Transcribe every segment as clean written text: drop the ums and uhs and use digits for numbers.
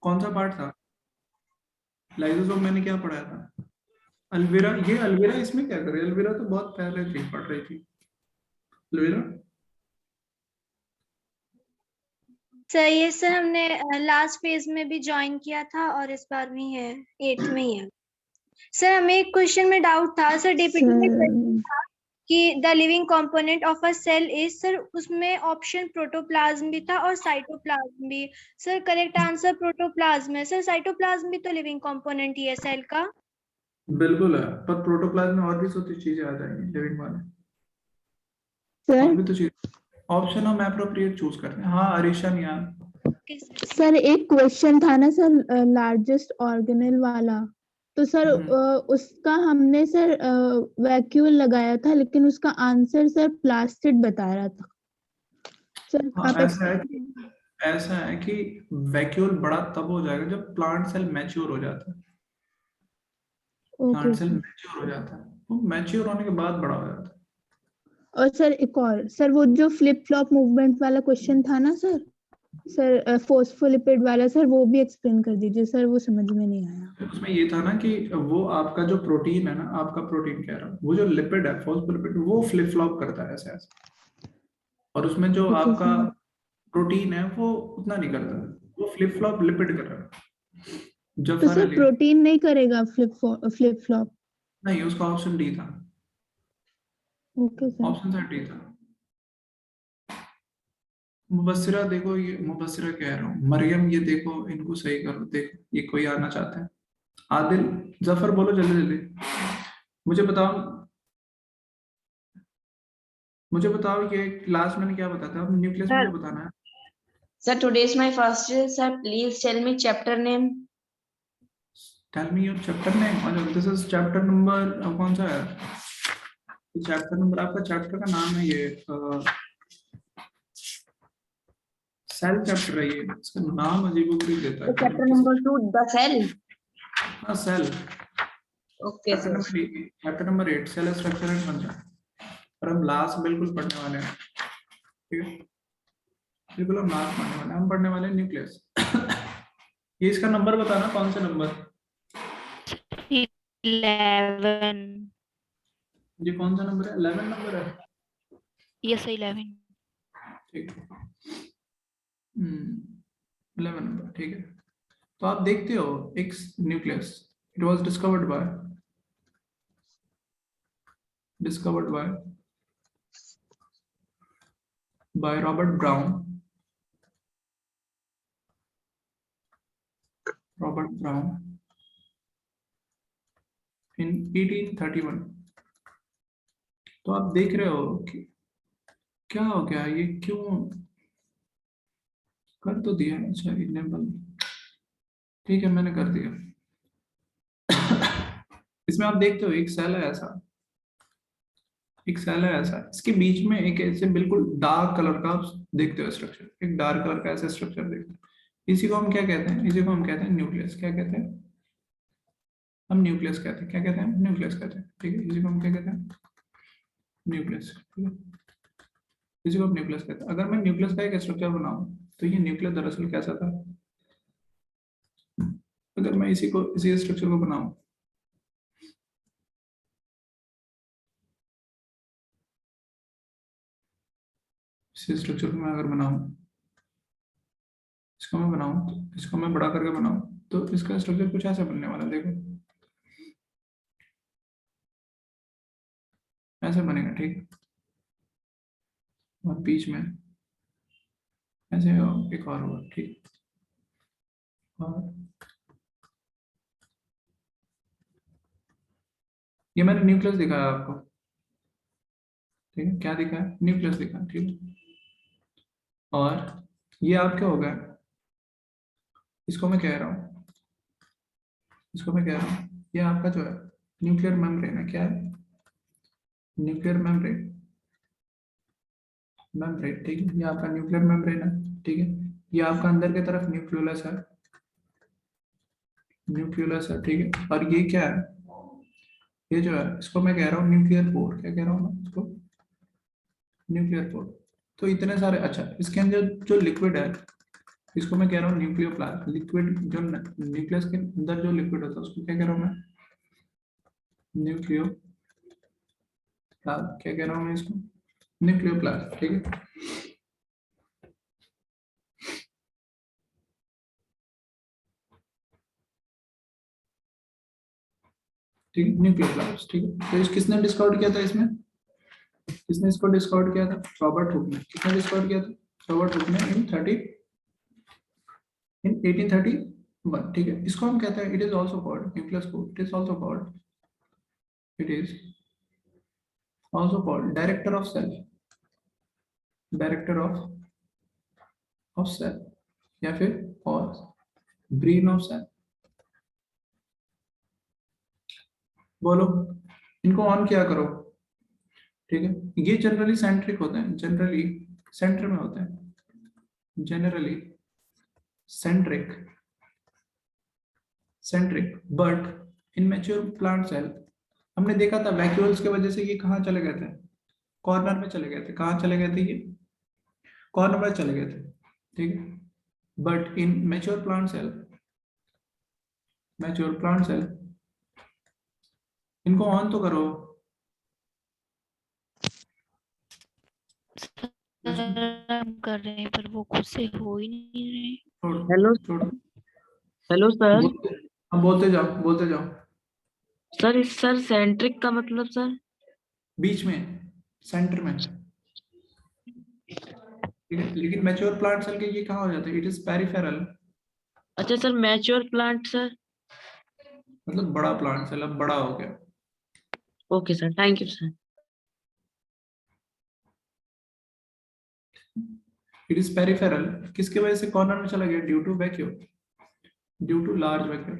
कौन सा पार्ट था? लाइसोसोम मैंने क्या पढ़ाया था? अल्वेरा, ये अल्वेरा इसमें क्या करे? अल्वेरा तो बहुत पहले थी, पढ़ रही थी अल्वेरा। सर ये सर हमने लास्ट फेज में भी ज्वाइन किया था और इस बार भी है, 8th में ही है। सर हमें एक क्वेश्चन में डाउट था सर, डीपीटी में question था कि the living component of a cell is, sir उसमें ऑप्शन प्रोटोप्लाज्म भी था और साइटोप्लाज्म भी। सर करेक्ट आंसर प्रोटोप्लाज्म है। सर साइटोप्लाज्म भी तो लिविंग कंपोनेंट ही है सेल का। बिल्कुल है, पर प्रोटोप्लाज्म में और भी तो चीजें आ जाएंगी लिविंग वाले, और सर भी तो चीज। ऑप्शन हम अप्रोप्रिएट चूज करते हैं। हाँ अरीशा नियाल। सर एक क्वेश्चन था ना सर, लार्जेस्ट ऑर्गेनल वाला, तो सर उसका हमने सर वैक्यूल लगाया था, लेकिन उसका आंसर सर प्लास्टिड बता रहा था। सर हाँ आप ऐसा है कि वैक्यूल बड़ा तब हो जाएगा जब प्लांट सेल मैच्योर हो जाता है। Okay plant cell sir. Mature हो जाता है, वो मैच्योर होने के बाद बड़ा हो जाता है। और सर एक और सर, वो जो फ्लिप फ्लॉप मूवमेंट वाला क्वेश्चन था ना सर, सर फोस्फोलिपिड वाला, सर वो भी एक्सप्लेन कर दीजिए सर, वो समझ में नहीं आया। उसमें ये था ना कि वो आपका जो प्रोटीन है ना, आपका प्रोटीन कह रहा हूँ, वो जो लिपिड है फॉस्फोलिपिड, वो फ्लिप फ्लॉप करता है ऐसे ऐसे। और उसमें जो ओके आपका सर। प्रोटीन है वो उतना नहीं करता है, वो फ्लिप फ्लॉप लिपिड कर रहा है। तो जफर सर अली। प्रोटीन नहीं करेगा फ्लिप फ्लॉप? नहीं, उसका ऑप्शन डी था। Okay sir. ऑप्शन सा डी था। मुबस्सिरा देखो, ये मुबस्सिरा कह रहा हूँ, मरियम ये देखो, इनको सही करो, देखो ये कोई आना चाहता है। आदिल, जफर बोलो जल्दी जल्दी। मुझे बताओ, मुझे बताओ ये क्लास मैंने क्या बताया था? अब न्यूक्लियस मुझे Sir, बताना है। sir, today is my first day. Sir, please tell me chapter name. Tell me your chapter name. अच्छा, दिस इज चैप्टर नंबर, कौन सा है चैप्टर नंबर? आपका चैप्टर का नाम है ये सेल चैप्टर है ये। इसका नाम अजीबोगरीब देता है So, पता नहीं chapter किसी। number 2, the cell. हाँ cell. Okay, chapter sir. Number chapter number 8 cell structure and function. और हम लास्ट बिल्कुल पढ़ने वाले हैं, ठीक है? बिल्कुल हम लास्ट पढ़ने वाले हैं, हम पढ़ने वाले हैं न्यूक्लियस। ये इसका नंबर बताना, कौन सा नंबर? 11। ये कौन सा नंबर है? 11 नंबर है। यस 11। ठीक है। 11 नंबर, ठीक है। तो आप देखते हो एक nucleus, it was discovered by Robert brown इन 1831। तो आप देख रहे हो कि क्या हो गया, ये क्यों कर तो दिया। अच्छा इनेबल, ठीक है मैंने कर दिया। इसमें आप देखते हो एक सेल है ऐसा, एक सेल है ऐसा, इसके बीच में एक ऐसे बिल्कुल डार्क कलर का आप देखते हो स्ट्रक्चर, एक डार्क कलर का ऐसा स्ट्रक्चर देखते हो। इसी को हम क्या कहते हैं? इसी को हम कहते हैं न्यूक्लियस। क्या कहते हैं हम? न्यूक्लियस कहते हैं। क्या कहते हैं? न्यूक्लियस कहते हैं, ठीक है। इसी को हम क्या कहते हैं? न्यूक्लियस, ठीक है। इसी को हम न्यूक्लियस कहते हैं। अगर मैं न्यूक्लियस का एक स्ट्रक्चर बनाऊं तो ये न्यूक्लियस दरअसल कैसा था? अगर मैं इसी स्ट्रक्चर को बनाऊं, इसी स्ट्रक्चर को मैं अगर बनाऊं, इसको मैं बड़ा करके बनाऊं, तो इसका स्ट्रक्चर कुछ ऐसा बनने वाला है, देखो ऐसे बनेगा, ठीक है। और बीच में ऐसे एक और होगा, ठीक। और ये मैंने न्यूक्लियस दिखाया आपको, ठीक है। क्या दिखाया? न्यूक्लियस दिखाया, ठीक है। और ये आप क्या होगा, इसको मैं कह रहा हूँ, इसको मैं कह रहा हूँ, ये आपका जो है न्यूक्लियर मेम्ब्रेन है। क्या है? न्यूक्लियर मेम्ब्रेन, ठीक है। ये आपका न्यूक्लियर मेम्ब्रेन है, ठीक है। ये आपका अंदर की तरफ न्यूक्लियोलस है, ठीक है। और ये क्या है? ये जो है इसको मैं कह रहा हूँ न्यूक्लियर पोर। क्या कह रहा हूँ मैं इसको? Nuclear pore. तो इतने सारे, अच्छा इसके अंदर जो लिक्विड है, इसको मैं कह रहा हूँ न्यूक्लियोप्लास्ट, लिक्विड जो न्यूक्लियस के अंदर जो लिक्विड होता है उसको क्या कह रहा हूँ मैं? न्यूक्लियोप्लास्ट। क्या कह रहा हूँ मैं इसको? न्यूक्लियोप्लास्ट। ठीक है, ठीक है, न्यूक्लियोप्लास्ट। ठीक है, तो इस किसने डिस्कवर किया था इसमें? किसने इसको डिस्कवर किया था? रॉबर्ट हुक ने। किसने डिस्कवर किया था? रॉबर्ट हुक ने इन 1831। ठीक है, इसको हम कहते हैं, it is also called nucleus को, it is also called, it is also called director of cell, director of cell, या फिर और ब्रेन ऑफ सेल। बोलो, इनको ऑन किया करो। ठीक है, ये जनरली सेंट्रिक होते हैं, जनरली सेंटर में होते हैं, generally centric, but in mature plant cell हमने देखा था वैक्यूल्स की वजह से ये कहाँ चले गए थे? कॉर्नर में चले गए थे। कहाँ चले गए थे? ये कॉर्नर में चले गए थे। ठीक है, but in mature plant cell, इनको ऑन तो करो। हम कर रहे हैं पर वो खुद से हो ही नहीं रहे। छोड़ो हेलो छोड़ो, हेलो सर। हम बोलते जाओ, बोलते जाओ। सर इस सर सेंट्रिक का मतलब सर? बीच में, सेंटर में। ठीक है, लेकिन मैच्योर प्लांट सेल के ये कहाँ हो जाते हैं? It is peripheral. अच्छा सर, मैच्योर प्लांट सर। मतलब बड़ा प्लांट सेल, अब बड़ा हो गया। Okay sir, thank you sir. It is peripheral, किसकी वजह से कॉर्नर में चला गया? Due to vacuum, due to large vacuum.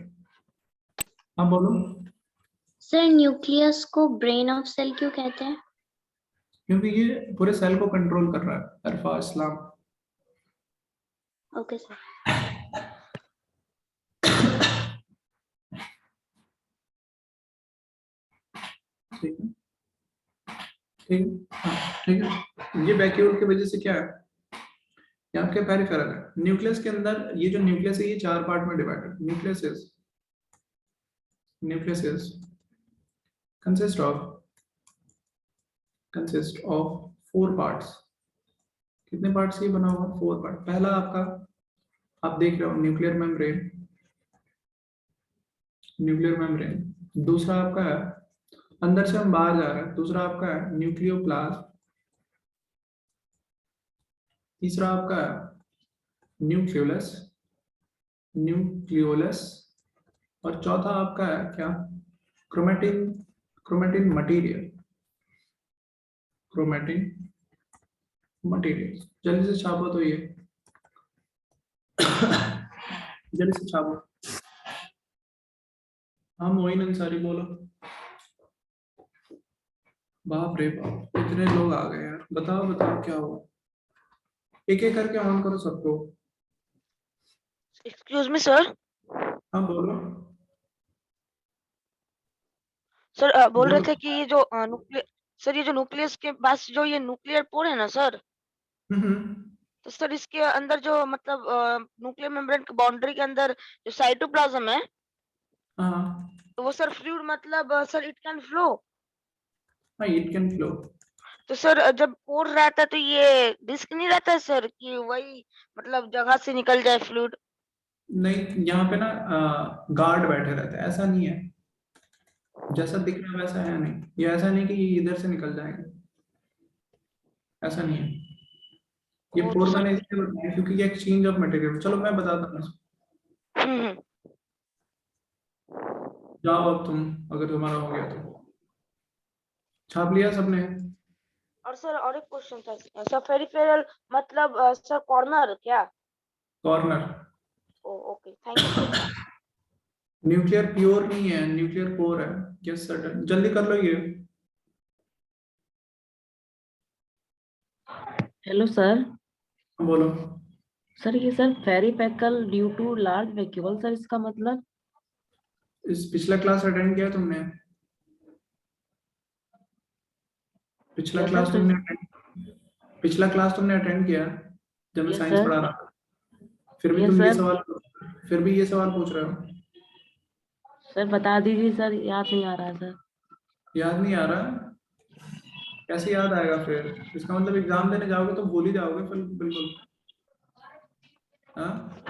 हाँ बोलो। सर न्यूक्लियस को ब्रेन ऑफ सेल क्यों कहते हैं? क्योंकि ये पूरे सेल को कंट्रोल कर रहा है। अरफा इस्लाम। Okay sir. ठीक है, ठीक है, हाँ, ठीक है। ये वैक्यूल की वजह से क्या है? ये आपके पेरिफेरल है। न्यूक्लियस के अंदर ये जो न्यूक्लियस है ये 4 पार्ट में divided. Nucleus is consist of 4 parts। कितने पार्ट से ये बना हुआ? 4 पार्ट। पहला आपका, आप देख रहे हो, न्यूक्लियर मेम्ब्रेन। दूसरा आपका है, अंदर से हम बाहर जा रहे हैं, दूसरा आपका है न्यूक्लियोप्लाज्म। तीसरा आपका है न्यूक्लियोलस। और चौथा आपका है क्या? Chromatin material. जल्दी से छापो तो ये जल्दी से छापो। हाँ मोइन अंसारी बोलो। बाप रे बाप, इतने लोग आ गए यार। बताओ बताओ क्या हुआ? एक एक करके ऑन करो सबको। Excuse me sir. हाँ बोलो। सर बोल रहे बोलो। थे कि ये जो न्यूक्लियर, सर ये जो न्यूक्लियस के पास जो ये न्यूक्लियर पोर है ना सर, हम्म। तो सर इसके अंदर जो मतलब न्यूक्लियर मेम्ब्रेन की बाउंड्री के अंदर जो साइटोप्लाज्म है, हाँ तो वो सर फ्लूइड मतलब सर इट कैन फ्लो। हाँ, इट कैन फ्लो। तो सर जब पोर रहता है तो ये रिस्क नहीं रहता है सर कि वही मतलब जगह से निकल जाए फ्लूइड? नहीं, यहाँ पे ना गार्ड बैठे रहते हैं, ऐसा नहीं है। जैसा दिख रहा है वैसा है नहीं। ये ऐसा नहीं कि ये इधर से निकल जाएंगे, ऐसा नहीं है। ये वो तो पोर सर मैंने इसलिए बताया क्योंकि ये एक्सचेंज ऑफ मटेरियल। चलो मैं बताता हूँ। हम्म। जाओ अब तुम, अगर तुम्हारा हो गया तो। छाप लिया सबने? और सर और एक क्वेश्चन था सर, पेरिफेरल मतलब सर कॉर्नर क्या? Corner. Okay thank you sir. Nuclear pure नहीं है, न्यूक्लियर कोर है। यस सर्टन, जल्दी कर लो ये। Hello sir. बोलो। सर ये sir peripheral due to large vacuole sir, इसका मतलब? इस पिछला क्लास अटेंड किया तुमने? पिछला यस क्लास सर। तुमने अटेंड किया जब मैं यस साइंस सर। पढ़ा रहा था? फिर भी Yes, तुम ये sir. सवाल पूछ रहे हो। सर बता दीजिए सर, याद नहीं आ रहा सर। याद नहीं आ रहा, कैसे याद आएगा फिर? इसका मतलब एग्जाम देने जाओगे तो भूल ही जाओगे फिर बिल्कुल। हाँ,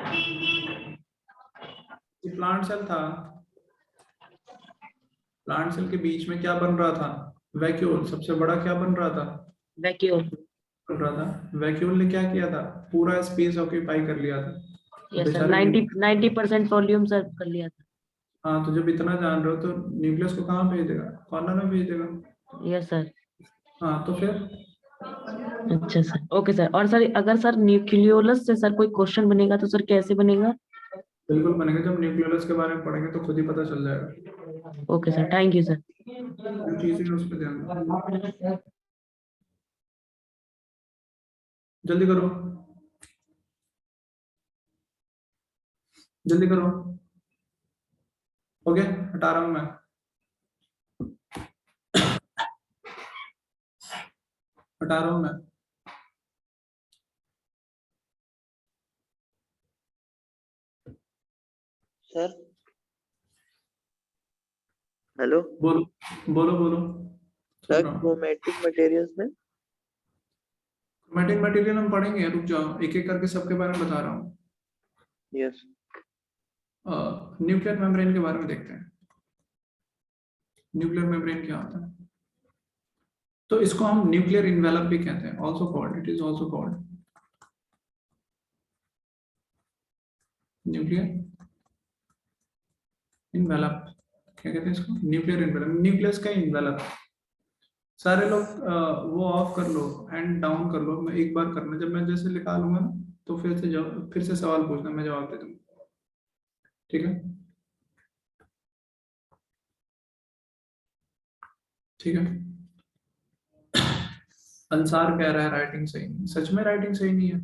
ये प्लांट सेल था, प्लांट सेल के बीच में क्या बन रहा था? वैक्यूल। सबसे बड़ा क्या बन रहा था? वैक्यूम। बन रहा था। वैक्यूल ने क्या किया था? पूरा स्पेस ऑक्यूपाई कर लिया था। यस सर, बेचारे 90% वॉल्यूम सर कर लिया था। हाँ, तो जब इतना जान रहे हो तो न्यूक्लियस को कहाँ भेज देगा? कॉर्नर में भेज देगा। Yes sir. हाँ, तो फिर अच्छा सर, ओके सर। और सर अगर सर न्यूक्लियोलस से सर कोई क्वेश्चन बनेगा तो सर कैसे बनेगा? बिल्कुल बनेगा, जब न्यूक्लियस के बारे में पढ़ेंगे तो खुद ही पता चल जाएगा। Okay sir, thank you sir. जो चीजें हैं उस पर ध्यान दो। जल्दी करो, जल्दी करो। हो गया? हटा रहा हूं मैं। हटा रहा हूं मैं। सर हेलो बोलो बोलो बोलो, सुन सर, रहा हूँ। क्रोमैटिक मटेरियल्स में क्रोमैटिक मटेरियल हम पढ़ेंगे, रुक जाओ, एक एक करके सबके बारे में बता रहा हूँ। यस न्यूक्लियर मेम्ब्रेन के बारे में देखते हैं। न्यूक्लियर मेम्ब्रेन क्या होता है? तो इसको हम न्यूक्लियर इन्वेलप भी कहते हैं, also called, it is also called nuclear envelope. क्या कहते हैं इसको? न्यूक्लियर इन्वेलप, न्यूक्लियस का इन्वेलप। सारे लोग वो ऑफ कर लो, हैंड डाउन कर लो। मैं एक बार करना, जब मैं जैसे निकालूंगा ना तो फिर से सवाल पूछना, मैं जवाब दे दूंगा, ठीक है? ठीक है। अंसार कह रहा है राइटिंग सही नहीं। सच में राइटिंग सही नहीं है।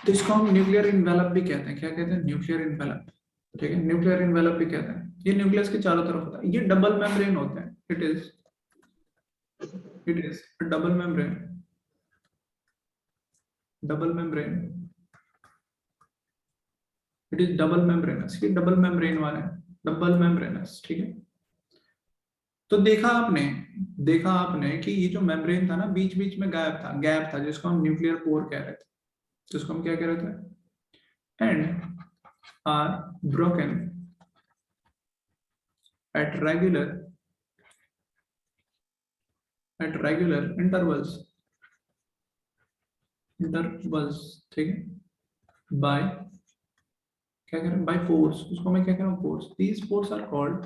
तो इसको हम न्यूक्लियर इन्वेलप भी कहते हैं। क्या कहते हैं? Nuclear envelope. ठीक है, न्यूक्लियर इन्वेलप भी कहते हैं। ये न्यूक्लियस के चारों तरफ होता है। ये डबल मेम्ब्रेन होते हैं। It is double membrane, double membrane. It is double membranous. ये डबल मेम्ब्रेन वाले हैं, डबल मेम्ब्रेनस। ठीक है। तो देखा आपने कि ये जो मेम्ब्रेन था ना, बीच बीच में गैप था जिसको हम न्यूक्लियर पोर कह रहे थे। जिसको हम क्या कह रहे थे? And are broken at regular intervals, ठीक है, by क्या कह रहे हैं? by pores। उसको मैं क्या कह रहा हूँ? pores। these pores are called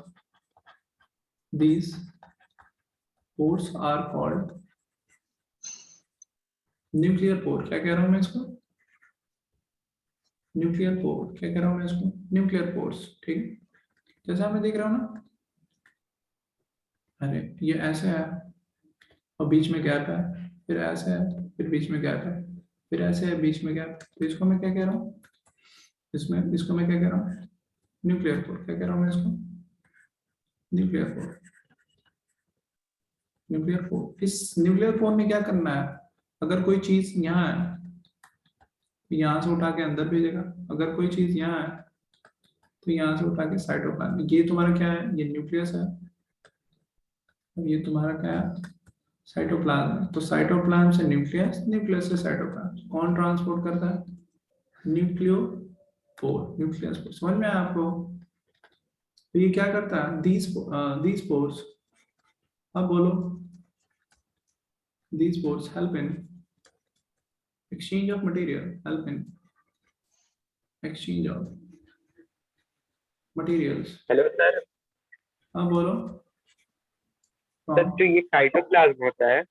nuclear pore। क्या कह रहा हूँ मैं इसको? Nuclear pore. क्या कह रहा हूँ मैं इसको? Nuclear pores. ठीक है, जैसा मैं देख रहा हूँ ना, अरे ये ऐसे है और बीच में गैप है, फिर ऐसे है, फिर बीच में गैप है, फिर ऐसे है, बीच में गैप। तो इसको मैं क्या कह रहा हूँ? इसको मैं क्या कह रहा हूँ? Nuclear pore. क्या कह रहा हूँ मैं इसको? Nuclear pore. Nuclear pore. इस न्यूक्लियर पोर में क्या करना है? अगर कोई चीज यहाँ है, यहाँ से उठा के अंदर भेजेगा। अगर कोई चीज यहाँ है तो यहाँ से उठा के साइटोप्लाज्म। ये तुम्हारा क्या है? ये न्यूक्लियस है। ये तुम्हारा क्या है? साइटोप्लाज्म। तो साइटोप्लाज्म से न्यूक्लियस, न्यूक्लियस से साइटोप्लाज्म। कौन ट्रांसपोर्ट करता है? न्यूक्लियोपोर, न्यूक्लियस पोर। समझ में आया आपको? तो ये क्या करता है? these pores, अब बोलो, these pores help in exchange of material, help in exchange of materials। Hello sir. हाँ बोलो। सर जो ये साइटोप्लाज्म होता है,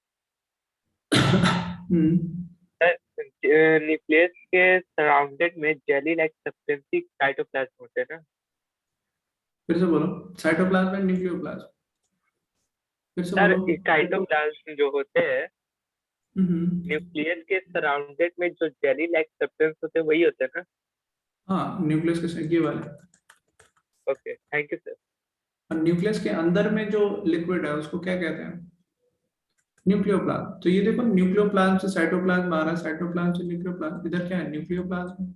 न्यूक्लियस के सराउंडेड में जेली लाइक सब्सटेंस साइटोप्लाज्म होते हैं ना? फिर से बोलो। Cytoplasm and nucleoplasm. फिर से सर बोलो। साइटोप्लाज्म जो होते हैं, न्यूक्लियस के सराउंडेड में जो जेली लाइक सब्सटेंस होते हैं वही होते हैं ना? हाँ, न्यूक्लियस के साथ ये वाले। Okay, thank you sir. और न्यूक्लियस के अंदर में जो लिक्विड है उसको क्या कहते हैं? न्यूक्लियोप्लाज्म। तो ये देखो न्यूक्लियोप्लाज्म से साइटोप्लाज्म आ रहा है, साइटोप्लाज्म से न्यूक्लियोप्लाज्म, इधर क्या है न्यूक्लियोप्लाज्म।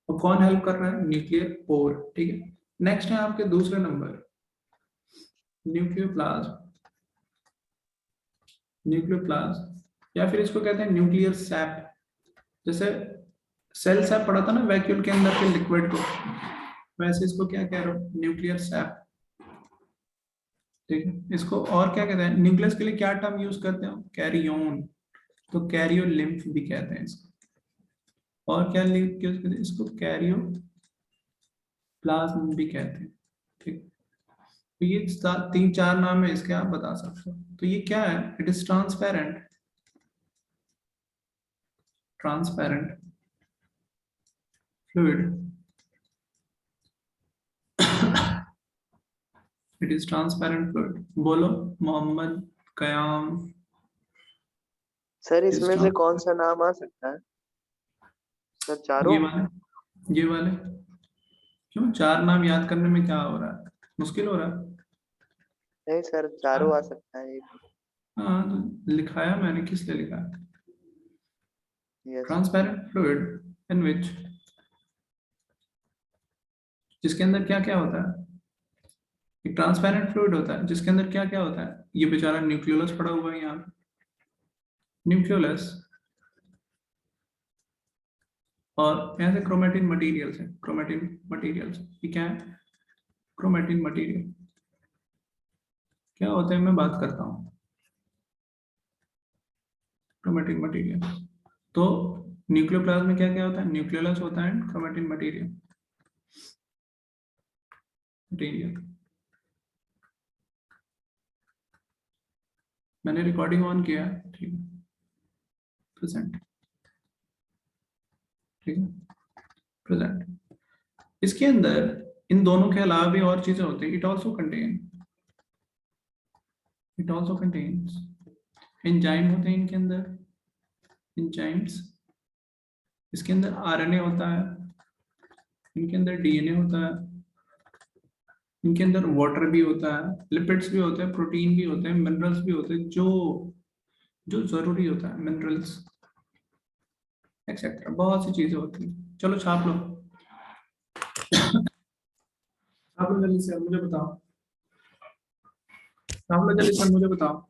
और कौन हेल्प कर रहा है, न्यूक्लियर पोर। ठीक है, नेक्स्ट है आपके दूसरे नंबर न्यूक्लियोप्लाज्म। न्यूक्लियोप्लाज्म या फिर इसको कहते हैं न्यूक्लियर सैप। जैसे सेल सैप पढ़ा था ना वैक्यूल के अंदर के लिक्विड को, वैसे इसको क्या कह रहा हूँ, न्यूक्लियर सैप। ठीक है, इसको और क्या कहते हैं, न्यूक्लियस के लिए क्या टर्म यूज करते हैं, कैरियोन, तो कैरियो लिम्फ भी कहते हैं इसको। और क्या लिम्फ यूज करते हैं, इसको कैरियो प्लाज्म भी कहते हैं। ठीक, तो ये 3-4 नाम है इसके, आप बता सकते हो। तो ये क्या है, it is transparent, transparent fluid, it is transparent fluid. बोलो मोहम्मद कयाम। सर इसमें से कौन सा नाम आ सकता है? सर चारों? ये वाले क्यों, 4 नाम याद करने में क्या हो रहा है, मुश्किल हो रहा है? नहीं सर, चारों आ सकता है एक। हाँ तो लिखाया मैंने, किस लिए लिखा है, यस। ट्रांसपेरेंट फ्लूइड इन विच, जिसके अंदर क्या क्या होता है, एक ट्रांसपेरेंट फ्लूइड होता है जिसके अंदर क्या क्या होता है। ये बेचारा न्यूक्लियोलस पड़ा हुआ है यहाँ, न्यूक्लियोलस, और यहाँ से क्रोमेटिन मटेरियल्स है, क्रोमेटिन मटेरियल्स, ये क्या है, क्रोमेटिन मटेरियल क्या होता है, मैं बात करता हूँ क्रोमेटिन मटेरियल। तो न्यूक्लियोप्लाज्म में क्या क्या होता है, न्यूक्लियोलस होता है, क्रोमेटिन मटेरियल मटेरियल। मैंने रिकॉर्डिंग ऑन किया, ठीक है, प्रेजेंट, ठीक है, प्रेजेंट। इसके अंदर इन दोनों के अलावा भी और चीजें होती है, इट ऑल्सो कंटेन्स एंजाइम होते हैं इनके अंदर, एंजाइम्स। इसके अंदर आरएनए होता है, इनके अंदर डीएनए होता है, इनके अंदर वाटर भी होता है, लिपिड्स भी होते हैं, प्रोटीन भी होते हैं, मिनरल्स भी होते हैं, जो जो जरूरी होता है, मिनरल्स एक्सेट्रा, बहुत सी चीजें होती हैं। चलो छाप लो, छाप लो जल्दी से, मुझे बताओ, छाप लो जल्दी से, मुझे बताओ।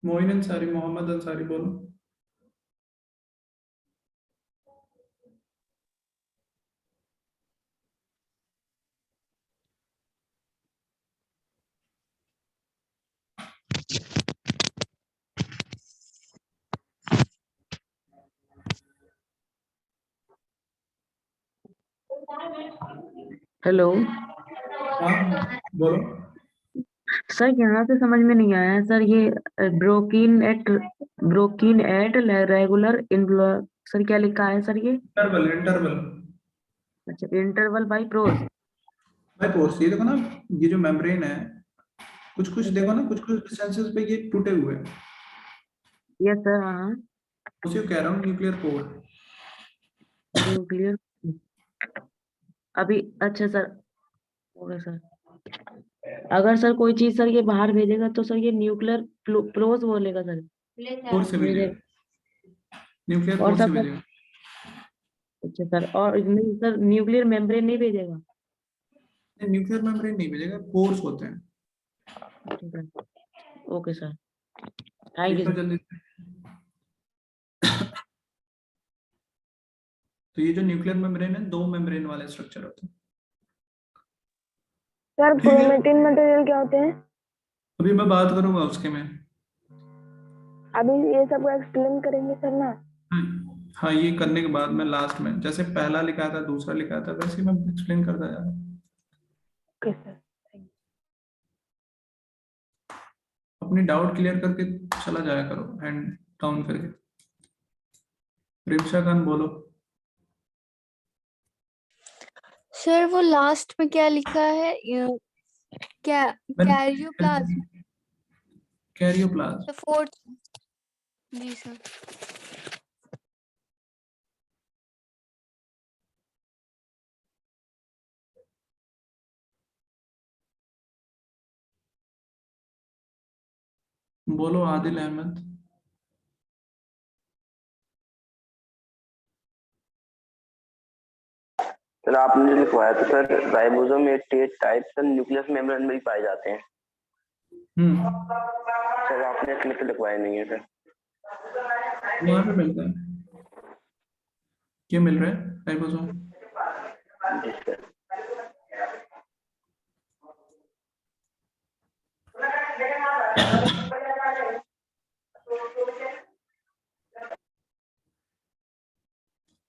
मोइन अंसारी, मोहम्मद अंसारी, बोलो। हेलो हाँ बोलो। सर, यहाँ से समझ में नहीं आया सर, ये ब्रोकीन एट रेगुलर सर क्या लिखा है सर ये? इंटरवल, इंटरवल अच्छा, इंटरवल बाय प्रोस। भाई पोर्स, ये देखो ना, ये जो मेम्ब्रेन है, कुछ कुछ देखो ना, कुछ कुछ डिस्टेंसेस पे ये टूटे हुए हैं, यस सर, हाँ उसी को कह रहा हूँ न्यूक्लियर पोर। न्यूक्लियर अभी, अच्छा सर, ओके सर। अगर सर कोई चीज सर ये बाहर भेजेगा तो सर ये न्यूक्लियर प्रोस बोलेगा सर, पोर से भेजेगा, न्यूक्लियर और पोर से सर भेजेगा। अच्छा सर, और नहीं सर, न्यूक्लियर मेम्ब्रेन नहीं भेजेगा? न्यूक्लियर मेम्ब्रेन नहीं भेजेगा, पोर्स होते हैं। ठीक है, ओके सर, थैंक यू लिखो सर। जल्दी से। तो ये जो न्यूक्लियर मेम्ब्रेन है, 2 मेम्ब्रेन वाले स्ट्रक्चर होते हैं। सर क्रोमेटिन मटेरियल क्या होते हैं? अभी मैं बात करूंगा उसके में। अभी ये सब एक्सप्लेन करेंगे सर ना? हाँ, ये करने के बाद मैं लास्ट में, जैसे पहला लिखा था दूसरा लिखा था, वैसे ही मैं एक्सप्लेन करता जा रहा हूँ। Okay sir. अपनी डाउट क्लियर करके चला जाया करो, हैंड डाउन करके। रिमशा खान बोलो। सर वो लास्ट में क्या लिखा है, क्या कैरियोप्लाज्म? कैरियोप्लाज्म। फोर्थ। जी सर। बोलो आदिल अहमद। सर आपने जो लिखवाया था sir, ribosome 88 type sir nucleus membrane में ही पाए जाते हैं। सर आपने इसमें तो लिखवाया नहीं है सर। वहां पे मिलता है, क्या मिल रहा है राइबोसोम? जी सर।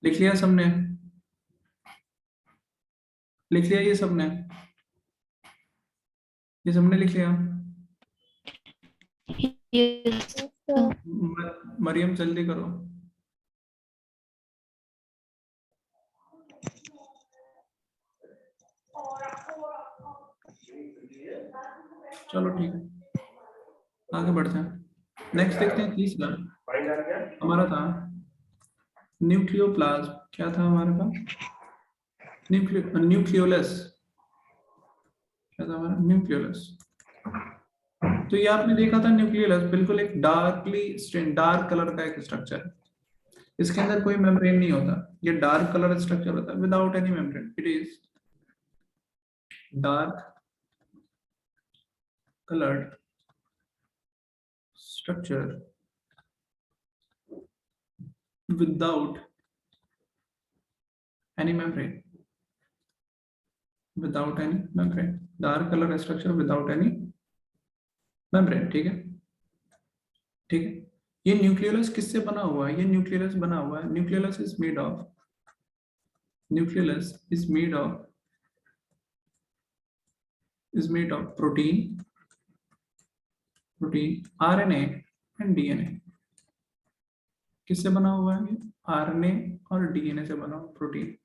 लिख लिया सबने? लिख लिया ये सबने? ये सबने लिख लिया? यस मरियम जल्दी करो। चलो ठीक है, आगे बढ़ते हैं। नेक्स्ट देखते हैं तीसरा हमारा था न्यूक्लियोप्लाज्म। क्या था हमारे पास? न्यूक्लियोलस। क्या था हमारा? न्यूक्लियोलस। तो ये आपने देखा था न्यूक्लियोलस बिल्कुल एक डार्क कलर का एक स्ट्रक्चर है। इसके अंदर कोई मेम्ब्रेन नहीं होता, ये डार्क कलर स्ट्रक्चर होता है without any membrane. It is dark colored structure without any membrane. Without any membrane. Dark color structure without any membrane. ठीक है, ठीक है। ये न्यूक्लियोलस किससे बना हुआ है? ये न्यूक्लियोलस बना हुआ है, nucleolus is made of protein, RNA and DNA। किससे बना हुआ है? RNA और DNA से बना हुआ प्रोटीन।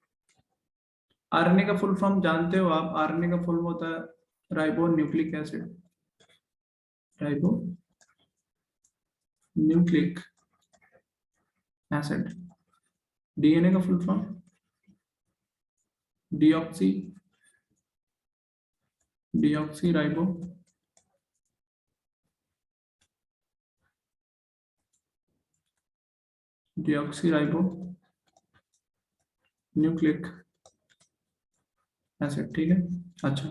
RNA का फुल फॉर्म जानते हो आप? RNA का फुल होता है ribo nucleic acid, ribo nucleic acid. DNA का full form deoxy ribo nucleic acid. ठीक है, अच्छा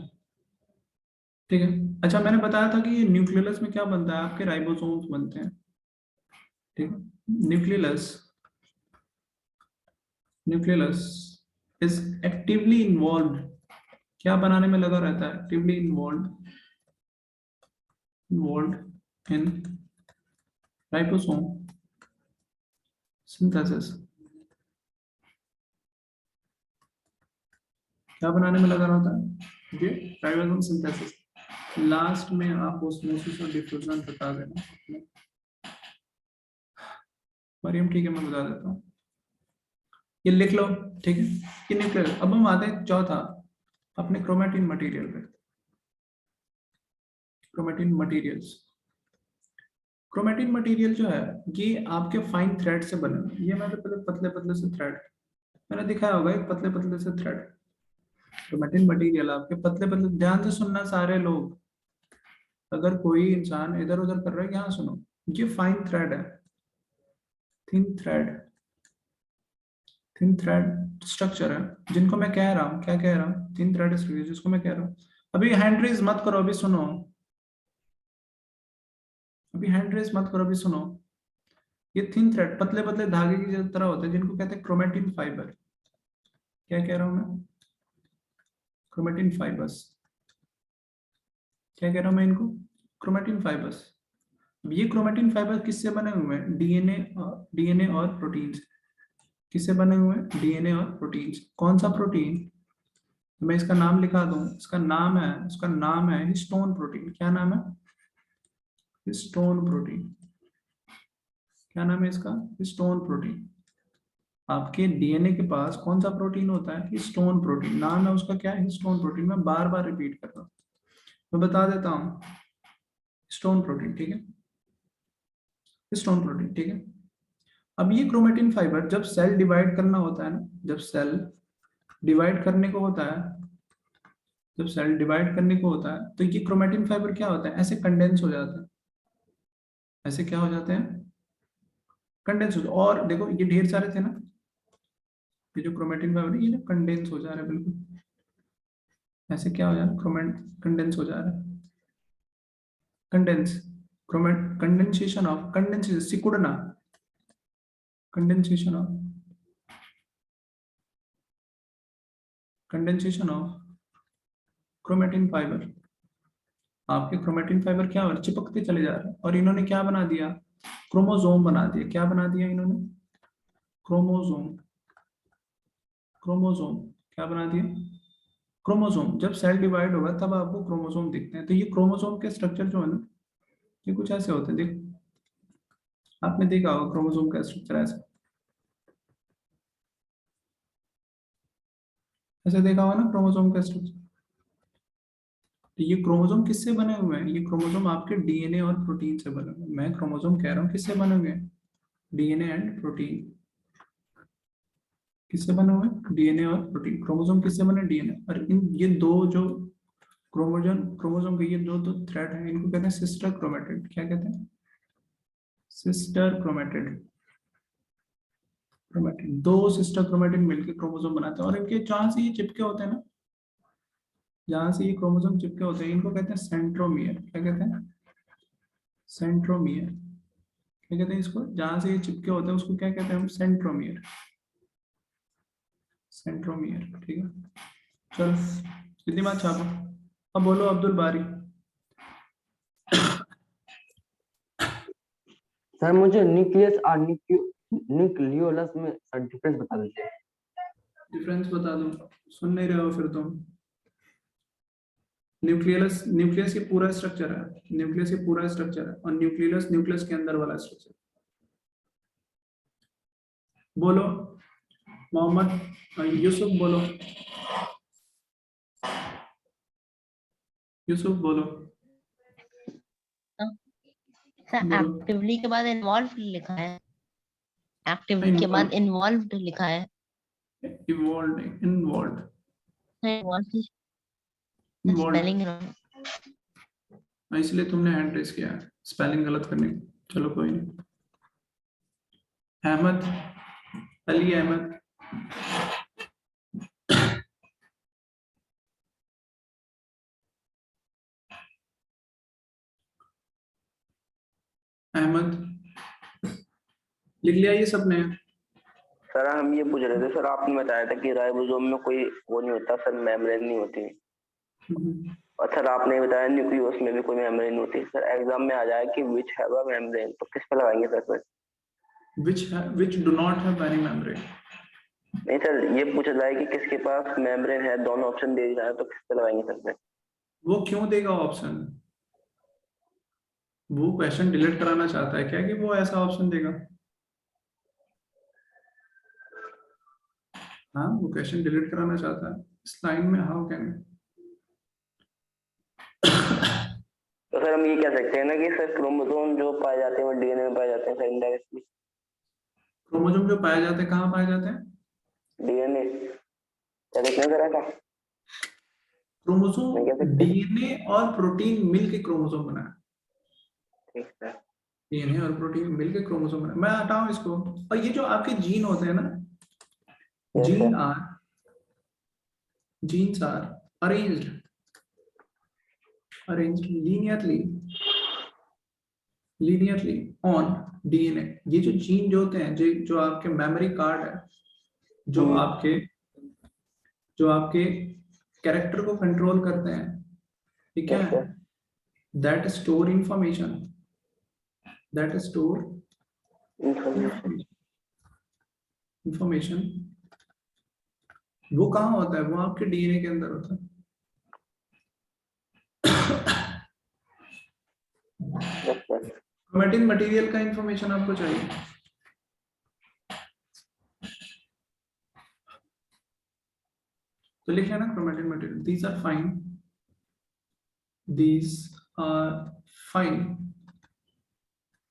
ठीक है। अच्छा मैंने बताया था कि ये न्यूक्लियोलस में क्या बनता है? आपके राइबोसोम्स बनते हैं। ठीक है, न्यूक्लियोलस इज एक्टिवली इन्वॉल्व। क्या बनाने में लगा रहता है? Actively involve in ribosome synthesis. क्या बनाने में लगा रहता है? ये राइबोसोम सिंथेसिस। लास्ट में आप ऑस्मोसिस और डिफ्यूजन बता देना मरियम। ठीक है, मैं बता देता हूँ, ये लिख लो। ठीक है, ये न्यूक्लियर। अब हम आते हैं चौथा अपने क्रोमेटिन मटेरियल पे। क्रोमेटिन मटेरियल जो है ये आपके फाइन थ्रेड से बने। ये मैंने पतले पतले से थ्रेड मैंने दिखाया होगा, एक पतले पतले से थ्रेड। क्रोमेटिन मटेरियल आपके पतले पतले, ध्यान से सुनना सारे लोग। अगर कोई इंसान इधर उधर कर रहा है, यहाँ सुनो। ये फाइन थ्रेड है, थिन थ्रेड स्ट्रक्चर है, जिनको मैं कह रहा हूँ। क्या कह रहा हूँ? थिन थ्रेड स्ट्रक्चर, जिसको मैं कह रहा हूँ। अभी हैंड रेज मत करो, अभी सुनो। ये थिन थ्रेड पतले पतले धागे की तरह होते हैं, जिनको कहते हैं क्रोमेटिन फाइबर। क्या कह रहा हूं मैं? Chromatin fibres. क्या कह रहा हूं मैं इनको? Chromatin fibres. ये क्रोमेटिन फाइबर किससे बने हुए हैं? डीएनए और प्रोटीन से। किससे बने हुए हैं? डीएनए और प्रोटीन से। कौन सा प्रोटीन? मैं इसका नाम लिखा दूं। उसका नाम है हिस्टोन प्रोटीन। क्या नाम है? Histone protein. क्या नाम है इसका? Histone protein. आपके डीएनए के पास कौन सा प्रोटीन होता है? Histone protein. नाम है उसका क्या है? Histone protein. मैं बार बार रिपीट कर रहा हूँ, मैं बता देता हूँ। Histone protein. ठीक है, हिस्टोन प्रोटीन, ठीक है। अब ये क्रोमेटिन फाइबर जब सेल डिवाइड करना होता है ना, जब सेल डिवाइड करने को होता है, जब सेल डिवाइड करने को होता है तो ये क्रोमेटिन फाइबर क्या होता है, ऐसे कंडेंस हो जाता है, ऐसे क्या हो जाते हैं, कंडेंस हो। और देखो ये ढेर सारे थे ना, ये जो क्रोमेटिन फाइबर ये ना कंडेंस हो जा रहा है, बिल्कुल ऐसे क्या हो जा रहा है, कंडेंस हो जा रहा है, कंडेंस, कंडेंसेशन ऑफ, कंडेंसेशन, सिकुड़ना, condensation of, condensation of chromatin fibre. आपके क्रोमेटिन फाइबर क्या हो रहा है, चिपकते चले जा रहे हैं, और इन्होंने क्या बना दिया, क्रोमोसोम बना दिया। क्या बना दिया इन्होंने, क्रोमोसोम, क्रोमोसोम क्या बना दिया, क्रोमोसोम। जब सेल डिवाइड होगा तब आपको क्रोमोसोम दिखते हैं। तो ये क्रोमोसोम के स्ट्रक्चर जो है ना, ये कुछ ऐसे होते हैं, देखो आपने देखा होगा क्रोमोसोम का स्ट्रक्चर ऐसे, ऐसे देखा होगा ना क्रोमोसोम का स्ट्रक्चर। तो ये क्रोमोसोम किससे बने हुए हैं, ये क्रोमोसोम आपके डीएनए और प्रोटीन से बने हुए हैं। मैं क्रोमोसोम कह रहा हूँ किससे बने हुए हैं, डीएनए एंड प्रोटीन। किससे बने हुए हैं, डीएनए और प्रोटीन। क्रोमोसोम किससे बने, डीएनए। और इन ये दो जो क्रोमोसोम के ये दो थ्रेड हैं, इनको कहते हैं सिस्टर क्रोमेटिड। क्या कहते हैं, सिस्टर क्रोमेटिड। क्रोमेटिड, दो सिस्टर क्रोमेटिड मिलकर क्रोमोसोम बनाते हैं। और इनके जहां से ये चिपके होते हैं ना, जहां से ये क्रोमोसोम चिपके होते हैं, इनको कहते हैं सेंट्रोमियर। क्या कहते हैं, सेंट्रोमियर। क्या कहते हैं इसको, जहां से ये चिपके होते हैं उसको क्या कहते हैं हम, सेंट्रोमियर, सेंट्रोमियर, ठीक है। चलो इतनी बात छापो। अब बोलो अब्दुल बारी। सर मुझे न्यूक्लियस और न्यूक्लियोलस में डिफरेंस बता दीजिए। डिफरेंस बता दो, सुन नहीं रहे हो फिर तुम। न्यूक्लियस, न्यूक्लियस ये पूरा स्ट्रक्चर है, न्यूक्लियस ये पूरा स्ट्रक्चर है, और न्यूक्लियस न्यूक्लियस के अंदर वाला स्ट्रक्चर। बोलो मोहम्मद, यूसुफ बोलो, यूसुफ बोलो। सर एक्टिवली के बाद इन्वॉल्व लिखा है, एक्टिवली के बाद इन्वॉल्व्ड लिखा है, इवॉल्व नहीं, इन्वॉल्व, स्पेलिंग इसलिए तुमने हैंड रेस किया है, स्पेलिंग गलत करने की। चलो कोई नहीं। अहमद, अली अहमद, अहमद लिख लिया ये सबने। सर हम ये पूछ रहे थे, सर आपने बताया था कि राइबोसोम में कोई वो नहीं होता सर, मेम्ब्रेन नहीं होती। और सर आपने बताया न्यूक्लियस में भी कोई मेम्ब्रेन होती। सर एग्जाम में आ जाए कि विच हैव अ मेम्ब्रेन, तो किस पे लगाएंगे sir? which do not have any membrane। नहीं सर, ये पूछा जाए कि किसके पास मेम्ब्रेन है, दोनों ऑप्शन दे दिया है, तो किस पे लगाएंगे सर? वो क्यों देगा ऑप्शन, वो क्वेश्चन डिलीट कराना चाहता है क्या कि वो ऐसा ऑप्शन देगा? हाँ वो क्वेश्चन डिलीट कराना चाहता है इस लाइन में। हाउ कैन, तो सर हम ये कह सकते हैं ना कि सर क्रोमोसोम जो पाए जाते हैं वो डीएनए में पाए जाते हैं सर, इनडायरेक्टली। क्रोमोसोम जो पाए जाते हैं कहाँ पाए जाते हैं, डीएनए। क्या देखना सर ऐसा? क्रोमोसोम, डीएनए और प्रोटीन मिलके क्रोमोसोम बना है। ठीक है, डीएनए और प्रोटीन मिलके क्रोमोसोम बना है। मैं हटाऊं इसको। और ये जो आपके जीन होते हैं ना, genes are arranged linearly on DNA। ये जो जीन जो होते हैं, जो आपके मेमोरी कार्ड है, जो आपके कैरेक्टर को कंट्रोल करते हैं, ये क्या है, दैट स्टोर इंफॉर्मेशन, वो कहाँ होता है, वो आपके डीएनए के अंदर होता है। क्रोमैटिन मटेरियल का इंफॉर्मेशन आपको चाहिए। तो लिख लेना chromatin material, these are fine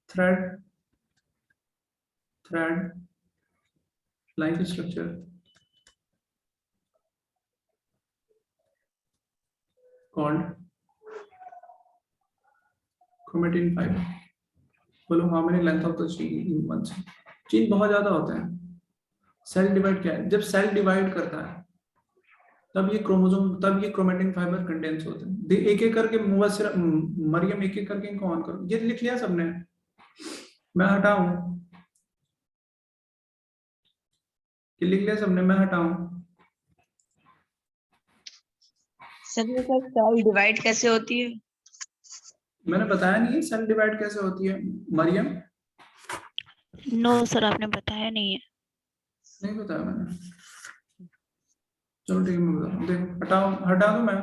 thread thread like structure called chromatin fiber. बोलो how many length of the chain in one chain? Chain बहुत ज्यादा होते हैं. सेल डिवाइड क्या है? जब सेल डिवाइड करता है तब ये क्रोमोसोम, तब ये क्रोमेटिन फाइबर कंडेंस होते हैं. एक एक करके मुबस्सिर, मरियम एक एक करके इनको ऑन करो. ये लिख लिया सबने? मैं हटाऊं? ये लिख लिया सबने? मैं हटाऊं? सर सेल डिवाइड कैसे होती है? मैंने बताया नहीं है सेल डिवाइड कैसे होती है मरियम? नो सर, आपने बताया नहीं है. नहीं बताया मैंने. चलो ठीक है, मैं बता रहा हूं. देखो हटा दूं मैं?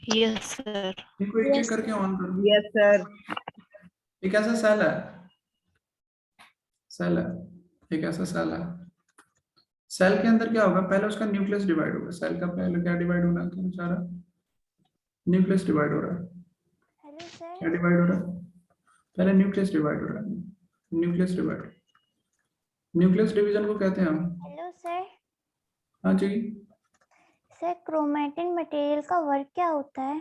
Yes sir. इनको एक एक करके ऑन कर. Yes sir. एक ऐसा सेल है, सेल है, एक ऐसा सेल है. सेल के अंदर क्या होगा? पहले उसका न्यूक्लियस डिवाइड होगा. सेल का पहले क्या डिवाइड होना है? क्या सारा न्यूक्लियस डिवाइड हो रहा है. Hello sir. क्या डिवाइड हो रहा है? पहले न्यूक्लियस डिवाइड हो रहा है. न्यूक्लियस डिवाइड, न्यूक्लियस डिवीजन को कहते हैं हम. Hello sir. हाँ जी. सर क्रोमेटिन मटेरियल का वर्क क्या होता है?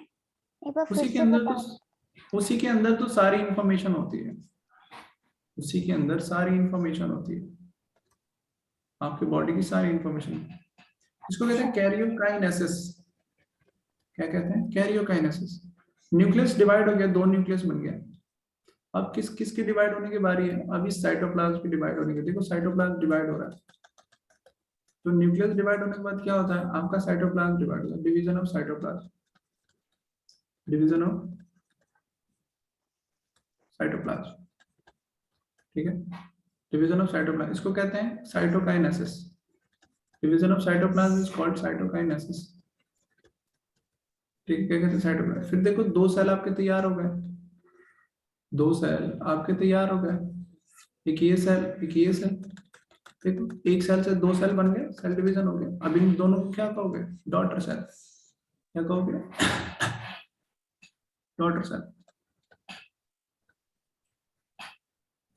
एक बार फिर उसी के से अंदर बता. तो उसी के अंदर तो सारी इंफॉर्मेशन होती है. उसी के अंदर सारी इंफॉर्मेशन होती है, आपके बॉडी की सारी इंफॉर्मेशन. इसको कहते हैं कैरियोकाइनेसिस. क्या कहते हैं? कैरियोकाइनेसिस. न्यूक्लियस डिवाइड हो गया, दो न्यूक्लियस बन गया. अब किसकी डिवाइड होने की बारी है? अभी साइटोप्लाज्म की डिवाइड होने की. देखो साइटोप्लाज्म डिवाइड हो रहा है. तो न्यूक्लियस डिवाइड होने के बाद क्या होता है? आपका साइटोप्लाज्म डिवाइड होता है. Division of cytoplasm, division of cytoplasm. ठीक है, डिवीजन ऑफ साइटोप्लाज्म. इसको कहते हैं cytokinesis. Division of cytoplasm is called cytokinesis. ठीक है, क्या कहते हैं? साइटोप्लाज्म. फिर देखो दो सेल आपके तैयार हो गए. दो सेल आपके तैयार हो गए. एक ये सेल, एक ये सेल. देखो एक सेल से दो सेल बन गए, सेल डिवीजन हो गया. अब इन दोनों को क्या कहोगे? Daughter cell. क्या कहोगे? Daughter cell.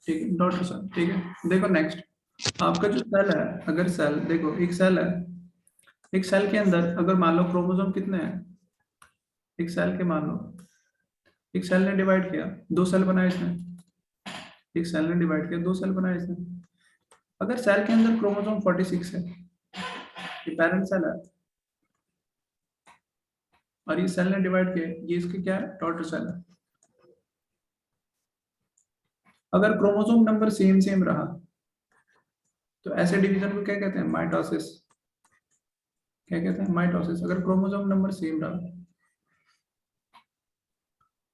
ठीक है, डॉटर सेल. ठीक है, देखो नेक्स्ट आपका जो सेल है, अगर सेल देखो, एक सेल है, एक सेल के अंदर अगर मान लो क्रोमोसोम कितने हैं? एक सेल के मान लो, एक सेल ने डिवाइड किया, दो सेल बनाए इसने. एक सेल ने डिवाइड किया, दो सेल बनाए इसने. अगर सेल के अंदर क्रोमोसोम 46 है, ये पेरेंट सेल है, और ये सेल ने डिवाइड किया, ये इसके क्या है? डॉटर सेल है. अगर क्रोमोसोम नंबर सेम रहा तो ऐसे डिवीजन को क्या कहते हैं? माइटोसिस. क्या कहते हैं? माइटोसिस. अगर क्रोमोसोम नंबर सेम रहा.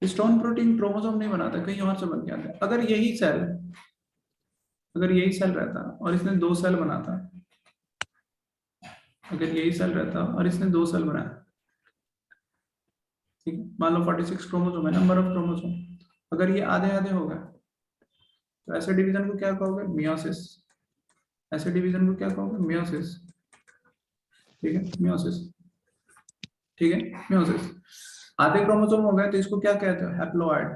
हिस्टोन प्रोटीन क्रोमोसोम नहीं बनाता, कहीं और से बन के आता है. अगर यही सेल, अगर यही सेल रहता और इसने दो सेल बनाता, अगर यही सेल रहता और इसने दो सेल बनाया, ठीक, मान लो 46 क्रोमोसोम है, नंबर ऑफ क्रोमोसोम. अगर ये आधे आधे होगा तो ऐसे डिवीजन को क्या कहोगे? मियोसिस. ऐसे डिवीजन को क्या कहोगे? मियोसिस. ठीक है, मियोसिस. ठीक है, मियोसिस. आधे क्रोमोसोम हो गए तो इसको क्या कहते हो? हैप्लोइड.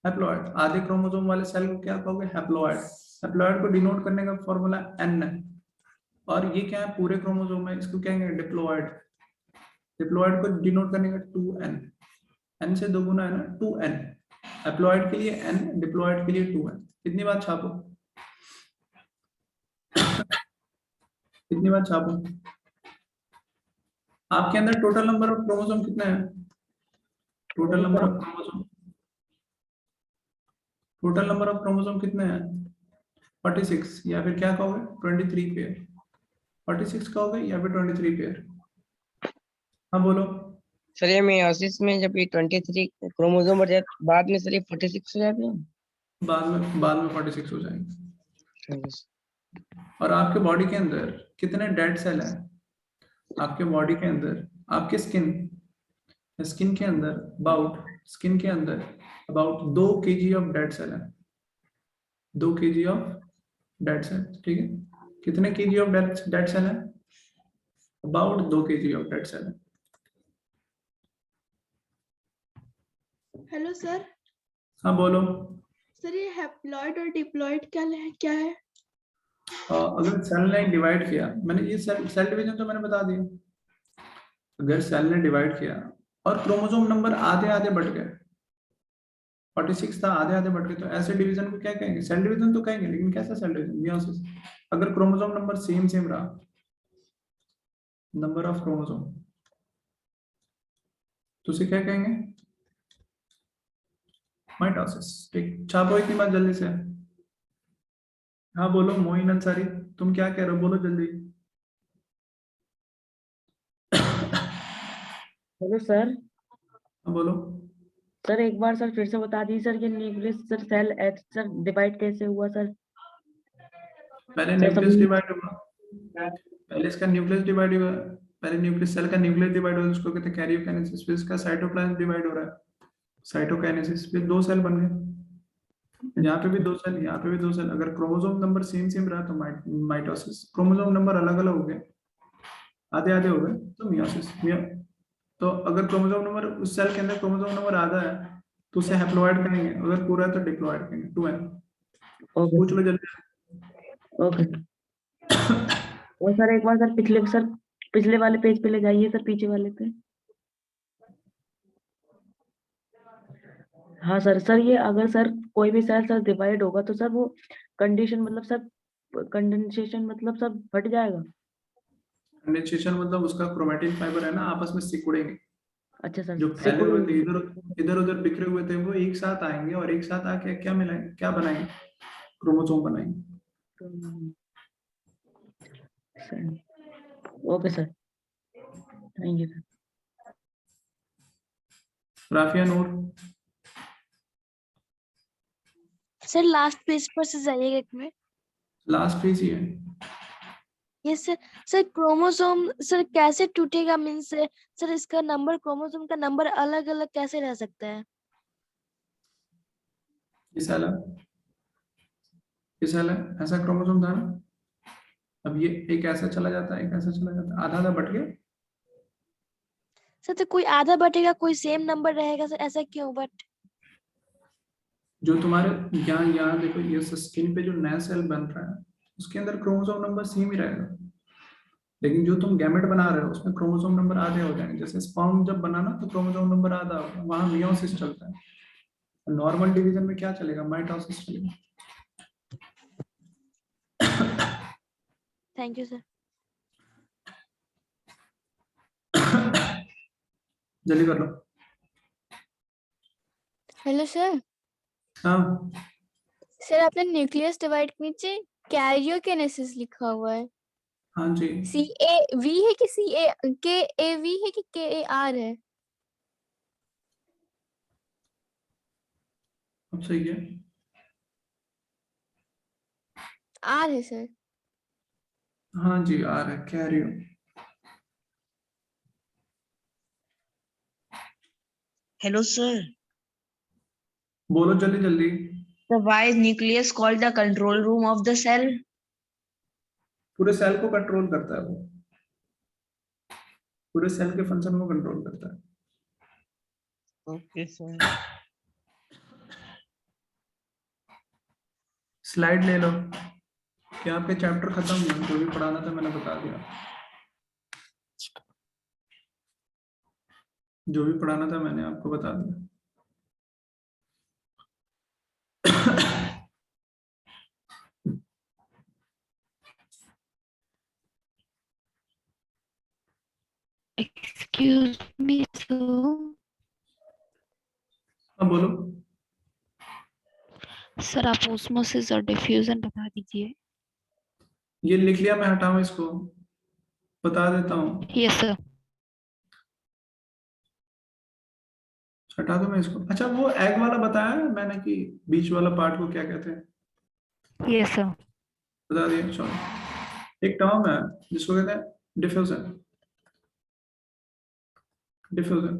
हैप्लोइड. आधे क्रोमोसोम वाले सेल को क्या कहोगे? हैप्लोइड. हैप्लोइड को डिनोट करने का फॉर्मूला एन है. और ये क्या है? पूरे क्रोमोसोम है, इसको क्या कहेंगे? डिप्लोइड. डिप्लोइड को डिनोट करने का 2n. n से दो गुना है ना, 2n. हैप्लोइड के लिए n, डिप्लोइड के लिए 2n. कितनी बार छापो? कितनी बार छापो? आपके अंदर टोटल नंबर ऑफ क्रोमोसोम कितने हैं? Total number of chromosome, total number of chromosome कितने हैं? 46, या फिर क्या कहोगे? 23 पेयर. 46 कहोगे या फिर 23 पेयर? हाँ बोलो. सर ये मियोसिस में जब ये 23 क्रोमोसोम बढ़ जाए बाद में सर ये 46 हो जाते हैं. बाद में 46 हो जाएंगे. और आपके बॉडी के अंदर कितने डेड सेल हैं? आपके बॉडी के अंदर, आपके स्किन के अंदर about 2 kg of dead cell है. 2 kg ऑफ डेड सेल. ठीक है, कितने kg ऑफ डेड सेल है? About 2 kg of dead cell है. Hello sir. हाँ बोलो. सर ये हैप्लॉइड और डिप्लॉइड क्या है? अगर सेल ने डिवाइड किया, मैंने ये सेल डिवीजन तो मैंने बता दिया। अगर सेल ने डिवाइड किया और क्रोमोसोम नंबर आधे आधे बढ़ गए, 46 था, आधे आधे बढ़ गए, तो ऐसे डिवीजन को क्या कहेंगे? सेल डिवीजन तो कहेंगे, लेकिन कैसा सेल डिवीजन? मियोसिस। अगर क्रोमोसोम नंबर सेम रहा, नंबर ऑफ क्रोमोसोम, तो उसे क्या कहेंगे? माइटोसिस। ठीक, छापो इतनी बात जल्दी से। हाँ बोलो मोइन अंसारी, तुम क्या कह रहे हो? बोलो जल्दी। Hello sir. हाँ बोलो। सर एक बार सर फिर से बता दीजिए सर, ये nucleus sir cell sir divide कैसे हुआ सर? पहले सर न्यूक्लियस समझ डिवाइड हुआ, पहले इसका न्यूक्लियस डिवाइड हुआ, पहले न्यूक्लियस सेल का न्यूक्लियस डिवाइड हुआ, उसको कहते हैं कैरियोकाइनेसिस। फिर इसका साइटोप्लाज्म डिवाइड हो रहा है, साइटोकाइनेसिस। फिर 2 सेल बन गए, यहाँ पे भी 2 सेल, यहाँ पे भी 2 सेल। अगर क्रोमोसोम नंबर सेम रहा तो माइटोसिस। क्रोमोसोम नंबर अलग अलग हो गए, आधे आधे हो गए, तो मियोसिस। तो अगर क्रोमोसोम नंबर उस सेल के अंदर क्रोमोसोम नंबर आधा है तो उसे हैप्लॉइड कहेंगे, अगर पूरा है तो डिप्लॉइड कहेंगे। 2n। पूछ लो जल्दी। ओके। और सर एक बार सर पिछले वाले पेज पे ले जाइए सर, पीछे वाले पे। हाँ सर ये अगर सर कोई भी सेल सर डिवाइड होगा तो सर वो कंडीशन मतलब सर कंडेंसेशन मतलब सर फट जाएगा। कंडेंसेशन मतलब उसका क्रोमैटिन फाइबर है ना, आपस में सिकुड़ेंगे। अच्छा सर, जो फैले हुए थे, इधर उधर बिखरे हुए थे, वो एक साथ आएंगे और एक साथ आके क्या मिलाएंगे, क्या बनाएंगे? क्रोमोसोम बनाएंगे। Okay sir, thank you sir. Rafia Noor. Sir last page पर से जाइएगा एक मिनट। लास्ट पेज ही है। Yes sir. Sir chromosome sir कैसे टूटेगा, मीन्स सर इसका नंबर, क्रोमोसोम का नंबर अलग अलग कैसे रह सकता है? किस साल है ऐसा क्रोमोसोम था ना, अब ये एक ऐसा चला जाता है, एक ऐसा चला जाता है, आधा आधा बट गया। सर तो कोई आधा बटेगा, कोई सेम नंबर रहेगा सर, ऐसा क्यों? बट जो तुम्हारे यहाँ देखो, ये स्किन पे जो नया सेल बन रहा है उसके अंदर क्रोमोसोम नंबर सेम ही रहेगा, लेकिन जो तुम गैमेट बना रहे हो उसमें क्रोमोसोम नंबर आधे हो जाएंगे। जैसे स्पर्म जब बनाना तो क्रोमोसोम नंबर आधा होगा, वहां मियोसिस चलता है। नॉर्मल डिवीजन में क्या चलेगा? माइटोसिस चलेगा। Thank you sir. जल्दी कर लो। Hello sir. हाँ सर आपने न्यूक्लियस डिवाइड के नीचे कैरियोकाइनेसिस लिखा हुआ है। हाँ जी। CAV है कि KAV है कि KAR है? अब सही है। R है सर। हाँ जी, आ रहा है, कैरियो। Hello, sir. बोलो जल्दी जल्दी। So why is nucleus called the control room of the cell? पूरे सेल को कंट्रोल करता है वो, पूरे सेल के फंक्शन को कंट्रोल करता है। Okay, sir. स्लाइड ले लो। क्या आपके चैप्टर खत्म हुए? जो भी पढ़ाना था मैंने बता दिया, जो भी पढ़ाना था मैंने आपको बता दिया। एक्सक्यूज मी हाँ बोलो। सर, आप ऑस्मोसिस और डिफ्यूजन बता दीजिए। ये लिख लिया, मैं हटाऊं इसको? बता देता हूँ। Yes sir. हटा दूं मैं इसको? अच्छा, वो एग वाला बताया है मैंने कि बीच वाला पार्ट को क्या कहते हैं? Yes sir. बता दिया। चलो, एक टर्म है जिसको कहते हैं डिफ्यूजन। डिफ्यूजन,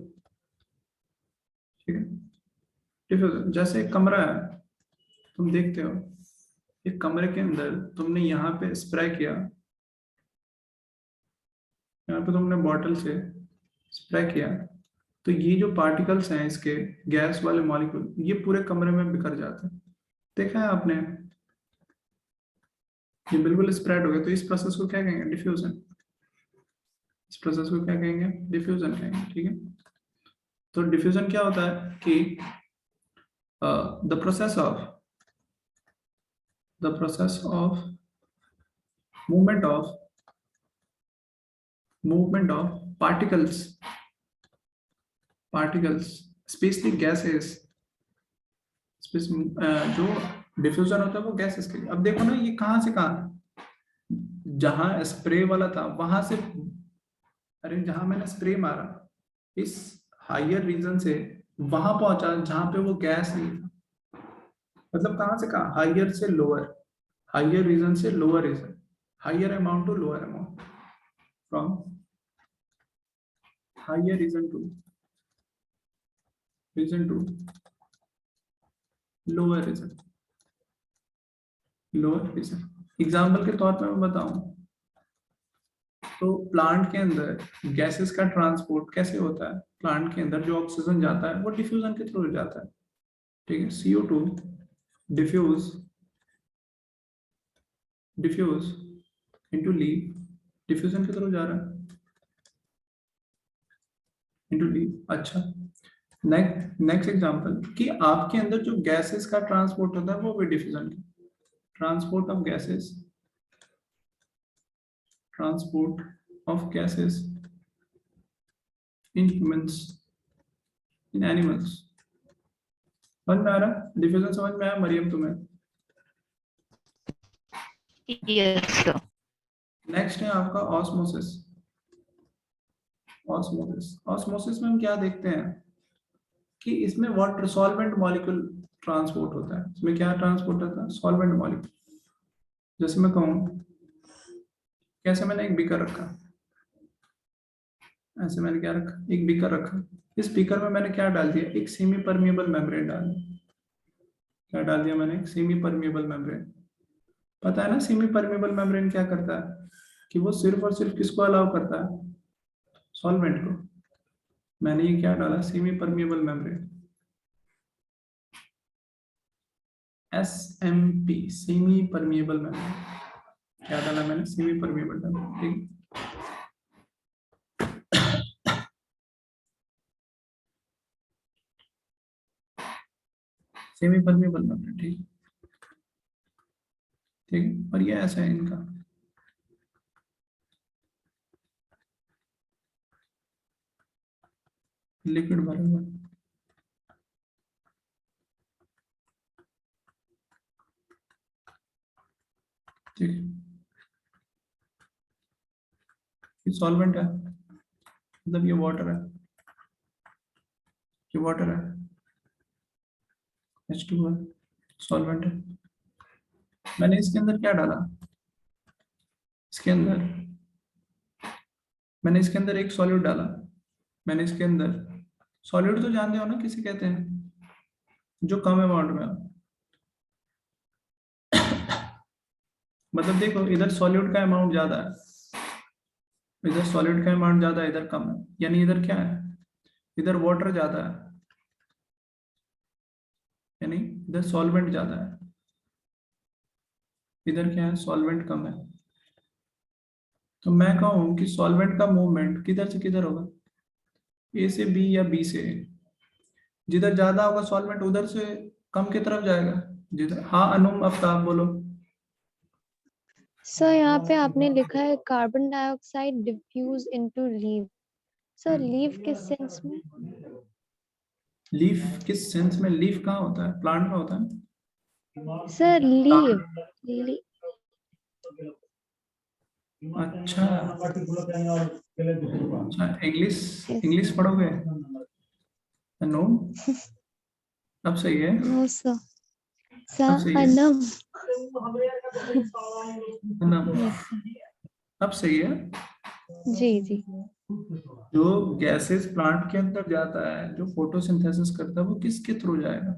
ठीक है। डिफ्यूजन जैसे एक कमरा है, तुम देखते हो एक कमरे के अंदर तुमने यहाँ पे स्प्रे किया, यहाँ पे तुमने बॉटल से स्प्रे किया, तो ये जो पार्टिकल्स हैं इसके, गैस वाले मॉलिक्यूल, ये पूरे कमरे में बिखर जाते हैं। देखा है आपने, ये बिल्कुल स्प्रेड हो गया, तो इस प्रोसेस को क्या कहेंगे? डिफ्यूजन। इस प्रोसेस को क्या कहेंगे? डिफ्यूजन कहेंगे, ठीक है। तो डिफ्यूजन क्या होता है कि the process of movement of particles, specially gases, जो डिफ्यूजन होता है वो गैसेस के लिए। अब देखो ना, ये कहां से कहां, जहां स्प्रे वाला था वहां से, अरे जहां मैंने स्प्रे मारा इस हायर रीजन से वहां पहुंचा जहां पे वो गैस नहीं था। मतलब कहां से कहां? हायर से लोअर, हायर रीजन से lower region, higher amount to lower amount, from higher region to lower region. Example के तौर पे मैं बताऊं तो प्लांट के अंदर गैसेस का ट्रांसपोर्ट कैसे होता है? प्लांट के अंदर जो ऑक्सीजन जाता है वो डिफ्यूजन के थ्रू जाता है, ठीक है। CO2 diffuse into leaf, diffusion के थ्रू जा रहा है इनटू लीफ। अच्छा, नेक्स्ट एग्जांपल कि आपके अंदर जो गैसेस का ट्रांसपोर्ट होता है वो भी डिफ्यूजन के, transport of gases in humans, in animals. समझ में आ रहा? डिफ्यूजन समझ में आया मरियम तुम्हें? Yes sir. नेक्स्ट है आपका ऑस्मोसिस। ऑस्मोसिस में हम क्या देखते हैं कि इसमें वाटर सॉल्वेंट मॉलिक्यूल ट्रांसपोर्ट होता है। इसमें क्या ट्रांसपोर्ट होता है? Solvent molecule. जैसे मैं कहूँ, कैसे मैंने एक बीकर रखा, ऐसे मैंने क्या रखा? एक बीकर रखा। इस बीकर में मैंने क्या डाल दिया? एक सेमी परमिएबल मेम्ब्रेन डाल दिया। क्या डाल दिया मैंने? एक सेमी परमिएबल मेम्ब्रेन। पता है ना सेमी परमिएबल मेम्ब्रेन क्या करता है कि वो सिर्फ और सिर्फ किसको अलाउ करता है? सॉल्वेंट को। मैंने ये क्या डाला? Semi permeable membrane, SMP, semi permeable membrane. क्या डाला मैंने? सेमी परमिएबल मेम्ब्रेन, ठीक। सेमी परमिएबल मेम्ब्रेन, ठीक ठीक। और ये ऐसा है इनका, लिक्विड भरा हुआ, ठीक है। ये सॉल्वेंट है, मतलब ये वाटर है, ये वाटर है, H2 है, सॉल्वेंट है। मैंने इसके अंदर क्या डाला? इसके अंदर मैंने इसके अंदर एक सॉल्यूट डाला। मैंने इसके अंदर सॉल्यूट तो जानते हो ना किसे कहते हैं? जो कम अमाउंट में हो। मतलब देखो, इधर सॉल्यूट का अमाउंट ज्यादा है, इधर सॉल्यूट का अमाउंट ज्यादा है, इधर कम है। यानी इधर क्या है? इधर वाटर ज्यादा है, यानी इधर सॉल्वेंट ज्यादा है, इधर क्या है? सॉल्वेंट कम है। तो मैं कहूँ कि सॉल्वेंट का मूवमेंट किधर से किधर होगा? A से B या B से A। जिधर ज्यादा होगा सॉल्वेंट उधर से कम की तरफ जाएगा। जिधर, हाँ अनुम आफ्ताब बोलो। सर यहाँ पे आपने लिखा है carbon dioxide diffuse into leaf. Sir leaf किस सेंस में? लीफ किस सेंस में? लीफ कहाँ होता है? प्लांट में होता है सर लीफ। अच्छा, इंग्लिश पढ़ोगे? नो, अब सही है। No sir. अब सही है। अब सही है। जी। जो गैसेस प्लांट के अंदर जाता है, जो फोटोसिंथेसिस करता है, वो किसके थ्रू जाएगा?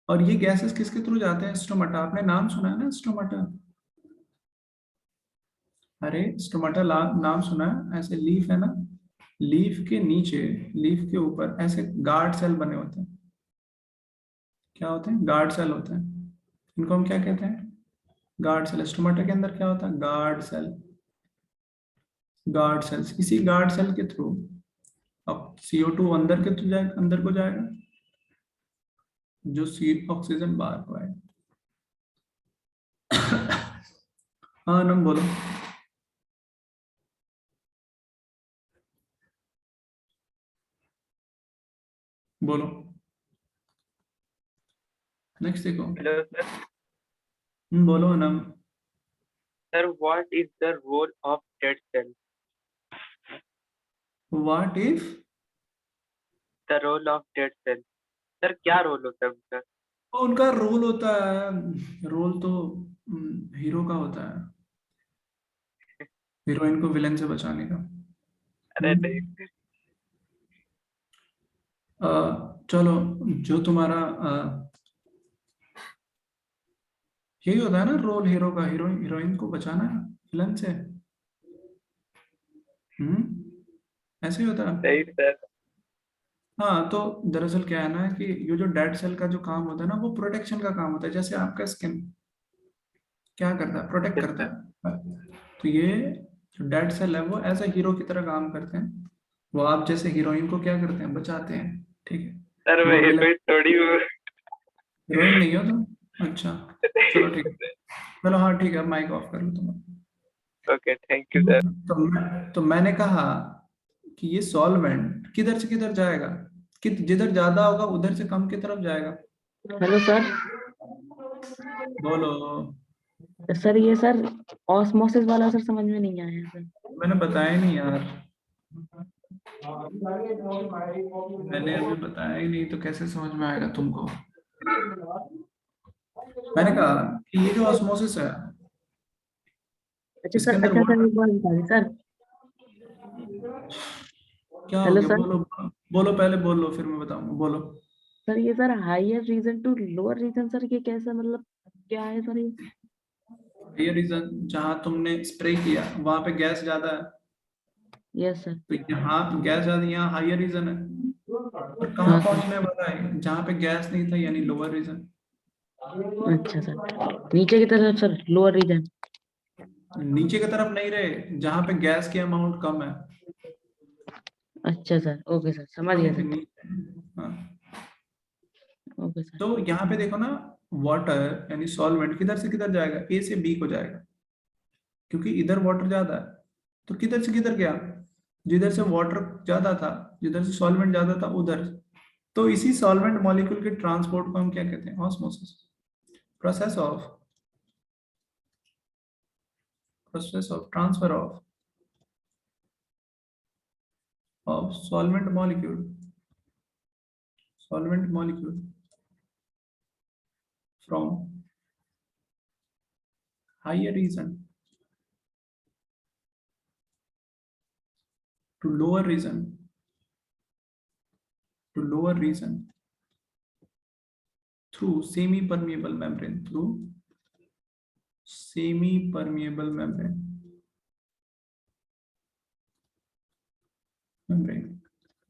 और ये गैसेस किसके थ्रू जाते हैं? स्टोमाटा। आपने नाम सुना है ना स्टोमाटा? अरे स्टोमाटा नाम सुना है? ऐसे लीफ है ना, लीफ के नीचे, लीफ के ऊपर ऐसे गार्ड सेल बने होते हैं। क्या होते हैं? गार्ड सेल होते हैं। इनको हम क्या कहते हैं? Guard cell. स्टोमेटा के अंदर क्या होता है? Guard cell. Guard cells. इसी गार्ड सेल के थ्रू अब CO2 अंदर के थ्रू जाएगा, अंदर को जाएगा, जो ऑक्सीजन बाहर को आएगा। हाँ नम बोलो। बोलो नेक्स्ट देखो। Hello sir. बोलो नम। Sir what is the role of dead cell? What if the role of dead cell. Sir क्या रोल होता है उनका? उनका रोल होता है, रोल तो हीरो का होता है, हीरोइन को विलेन से बचाने का। अरे नहीं। चलो, जो तुम्हारा यही होता है ना रोल हीरो का, हीरोइन को बचाना है विलन से। ऐसे ही होता है। नहीं सर। हाँ, तो दरअसल क्या है ना कि ये जो डेड सेल का जो काम होता है ना, वो प्रोटेक्शन का काम होता है। जैसे आपका स्किन क्या करता है? प्रोटेक्ट करता है। तो ये जो डेड सेल है वो एज ए हीरो की तरह काम करते हैं। वो आप जैसे हीरोइन को क्या करते हैं? बचाते हैं। ठीक है सर मैं हीरोइन थोड़ी हूँ। हीरोइन नहीं हो तुम? अच्छा चलो ठीक है। चलो हाँ ठीक है, माइक ऑफ कर लो तुम। Okay thank you sir. तो मैंने कहा कि ये सॉल्वेंट किधर से किधर जाएगा? कि जिधर ज्यादा होगा उधर से कम की तरफ जाएगा। Hello sir. बोलो। सर ये सर ऑस्मोसिस वाला सर समझ में नहीं आया सर। मैंने बताया नहीं यार, मैंने अभी बताया ही नहीं तो कैसे समझ में आएगा तुमको? मैंने कहा कि ये जो ऑस्मोसिस है, अच्छा इसके सर, अंदर अच्छा सर एक बात बता दें सर। क्या हो हेलो गया? सर। बोलो बोलो, पहले बोल लो फिर मैं बताऊंगा। बोलो। सर ये sir higher region to lower region sir, ये कैसा मतलब क्या है सर ये? ये रीजन जहां तुमने स्प्रे किया वहां पे गैस ज्यादा है, यस सर। तो यहाँ गैस ज्यादा, यहाँ हायर रीजन है। और कहाँ हाँ सर। पहुंचने वाला है? जहाँ पे गैस नहीं था, यानी लोअर रीजन। अच्छा सर, नीचे की तरफ सर लोअर रीजन। नीचे की तरफ नहीं रहे, जहाँ पे गैस की अमाउंट कम है। अच्छा सर, ओके सर, समझ गया सर। हाँ। Okay sir. तो यहाँ पे देखो ना, वाटर यानी सॉल्वेंट किधर से किधर जाएगा? A से B को जाएगा, क्योंकि इधर वाटर ज्यादा है। तो किधर से किधर गया? जिधर से वाटर ज्यादा था, जिधर से सॉल्वेंट ज्यादा था, उधर। तो इसी सॉल्वेंट मॉलिक्यूल के ट्रांसपोर्ट को हम क्या कहते हैं? Osmosis. Process of transfer of solvent molecule from higher region to lower region through semi-permeable membrane.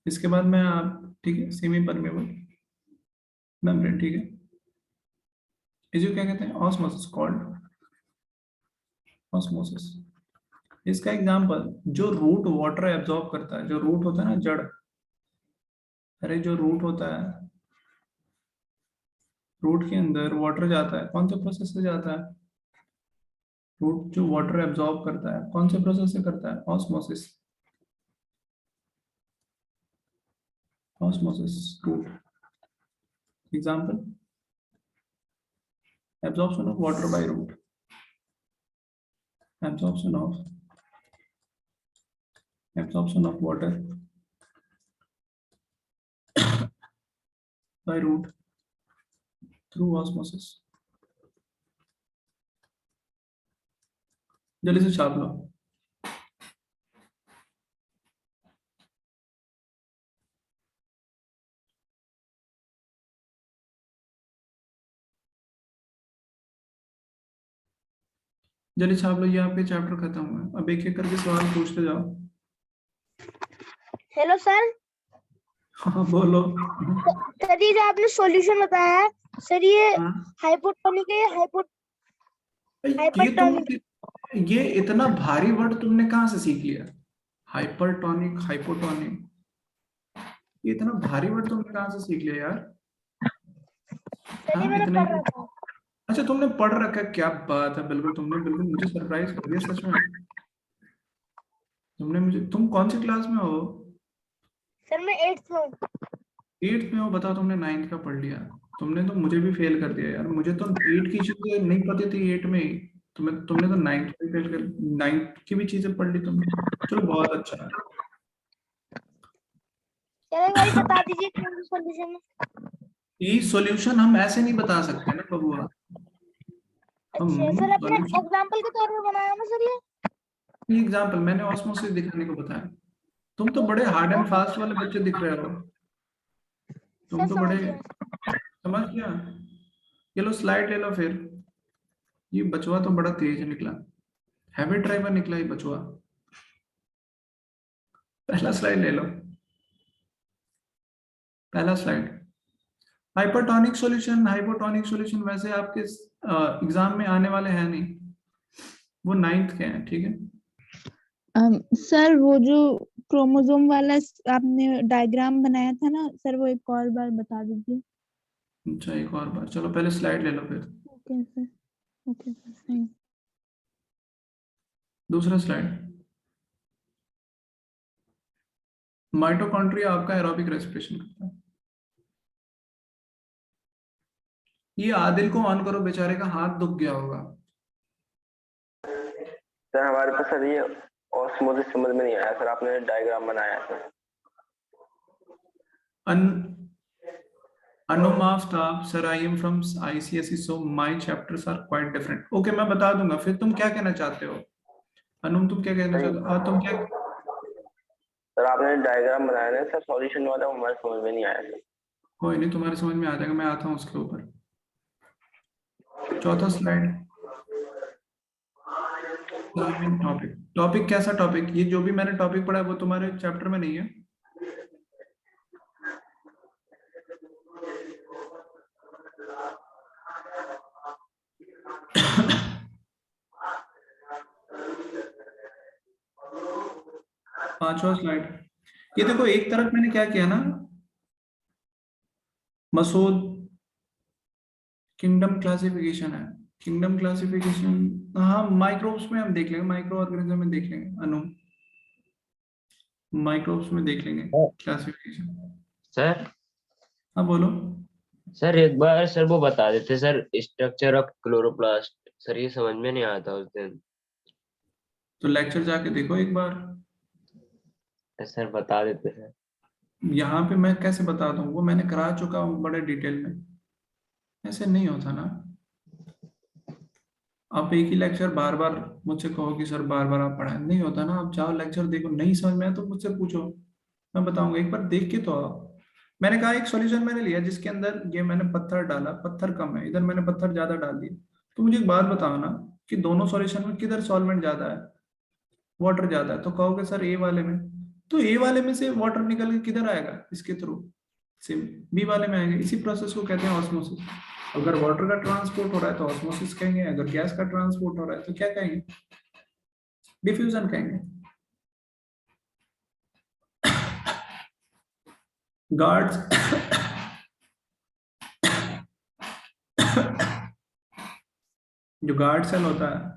इसके बाद में आप, ठीक है, सेमी परमेबल मेम्ब्रेन, ठीक है, इसे क्या कहते हैं? Osmosis, called osmosis. इसका एग्जांपल, जो रूट वाटर एब्जॉर्ब करता है, जो रूट होता है ना, जड़, अरे जो रूट होता है, रूट के अंदर वाटर जाता है, कौन से प्रोसेस से जाता है? रूट जो वाटर एब्जॉर्ब करता है, कौन से प्रोसेस से करता है? Osmosis. root. Example, absorption of water by root. Absorption of water by root through osmosis. जल्दी से छाप लो। जल्दी छाप लो, ये आपके चैप्टर खत्म हुए। अब एक एक करके सवाल पूछते जाओ। Hello sir. हाँ बोलो। सर ये जो आपने सॉल्यूशन बताया है, सर ये हाँ हाइपोटोनिक है या हाइपरटोनिक? ये इतना भारी वर्ड तुमने कहाँ से सीख लिया? हाइपरटोनिक, हाइपोटोनिक, ये इतना भारी वर्ड तुमने कहाँ से सीख लिया यार? सर ये हाँ मैंने इतने पढ़ रखा है। अच्छा तुमने पढ़ रखा है, क्या बात है, बिल्कुल तुमने बिल्कुल मुझे सरप्राइज कर दिया सच में। तुम कौन सी क्लास में हो? सर मैं 8th में हूँ। 8th में हो? बताओ, तुमने 9th का पढ़ लिया। तुमने तो मुझे भी फेल कर दिया यार, मुझे तो 8 की चीजें नहीं पता थी 8 में ही। तुमने तो 9th में फेल कर, 9th की भी चीजें पढ़ ली तुमने। चलो बहुत अच्छा है। सर एक बार बता दीजिए कौन सी कंडीशन में। ये सॉल्यूशन हम ऐसे नहीं बता सकते ना बबुआ। अच्छा सर अपने सॉल्यूशन एग्जांपल के तौर पे बनाया ना सर ये। एग्जाम्पल मैंने ऑस्मोसिस दिखाने को बताया। तुम तो बड़े हार्ड एंड फास्ट वाले बच्चे दिख रहे हो। तुम सर तो समझ बड़े गया। समझ गया। ये लो स्लाइड ले लो फिर। ये बचवा तो बड़ा तेज निकला, हैवी ड्राइवर निकला ये बचवा। पहला स्लाइड ले लो, पहला slide. Hypertonic solution, hypotonic solution वैसे आपके एग्जाम में आने वाले हैं नहीं, वो 9th के हैं, ठीक है। सर वो जो क्रोमोसोम वाला आपने डायग्राम बनाया था ना सर, वो एक और बार बता दीजिए। अच्छा एक और बार, चलो पहले स्लाइड ले लो फिर। Okay sir, okay sir, thank. दूसरा स्लाइड। माइटोकॉन्ड्रिया आपका एरोबिक रेस्पिरेशन करता है। ये आदिल को ऑन करो, बेचारे का हाथ दुख गया होगा। सर हमारे पास सर ये ऑस्मोसिस समझ में नहीं आया सर, आपने डायग्राम बनाया sir. Anumaftab, sir, I am from ICSE, so my chapters are quite different. Okay, मैं बता दूंगा। फिर तुम क्या कहना चाहते हो? अनुम तुम क्या कहना चाहते हो? हाँ तुम क्या? सर आपने डायग्राम बनाया ना सर, सॉल्यूशन वाला हमारे समझ में नहीं आया सर। कोई नहीं, तुम्हारे समझ में आ जाएगा, मैं आता हूँ उसके ऊपर। चौथा स्लाइड। टॉपिक, टॉपिक कैसा टॉपिक? ये जो भी मैंने टॉपिक पढ़ा है वो तुम्हारे चैप्टर में नहीं है। पांचवा स्लाइड। ये देखो एक तरफ मैंने क्या किया ना, मसूद किंगडम क्लासिफिकेशन है, किंगडम क्लासिफिकेशन। हाँ माइक्रोब्स में हम देख लेंगे, माइक्रो ऑर्गेनिज्म में देख लेंगे अनु, माइक्रोब्स में देख लेंगे क्लासिफिकेशन। सर हाँ बोलो। सर एक बार सर वो बता देते sir, structure of chloroplast. Sir ये समझ में नहीं आता उस दिन। तो लेक्चर जाके देखो एक बार। सर बता देते सर। यहाँ पे मैं कैसे बता दूं, वो मैंने करा चुका हूँ बड़े डिटेल में, ऐसे नहीं होता ना। आप एक ही लेक्चर बार बार मुझसे कहो कि सर बार बार आप पढ़ाएं, नहीं होता ना। आप जाओ लेक्चर देखो, नहीं समझ में आया तो मुझसे पूछो, मैं बताऊंगा। एक बार देख के तो आओ। मैंने कहा एक सॉल्यूशन मैंने लिया जिसके अंदर ये मैंने पत्थर डाला, पत्थर कम है, इधर मैंने पत्थर ज्यादा डाल दिया। तो मुझे एक बात बताओ ना कि दोनों सॉल्यूशन में किधर सॉल्वेंट ज्यादा है, वाटर ज्यादा है, तो कहोगे सर ए वाले में। तो ए वाले में से वाटर निकल के किधर आएगा? इसके थ्रू से बी वाले में आएगा। इसी प्रोसेस को कहते हैं ऑस्मोसिस। अगर वाटर का ट्रांसपोर्ट हो रहा है तो ऑस्मोसिस कहेंगे, अगर गैस का ट्रांसपोर्ट हो रहा है तो क्या कहेंगे? डिफ्यूजन कहेंगे। गार्ड्स जो गार्ड सेल होता है,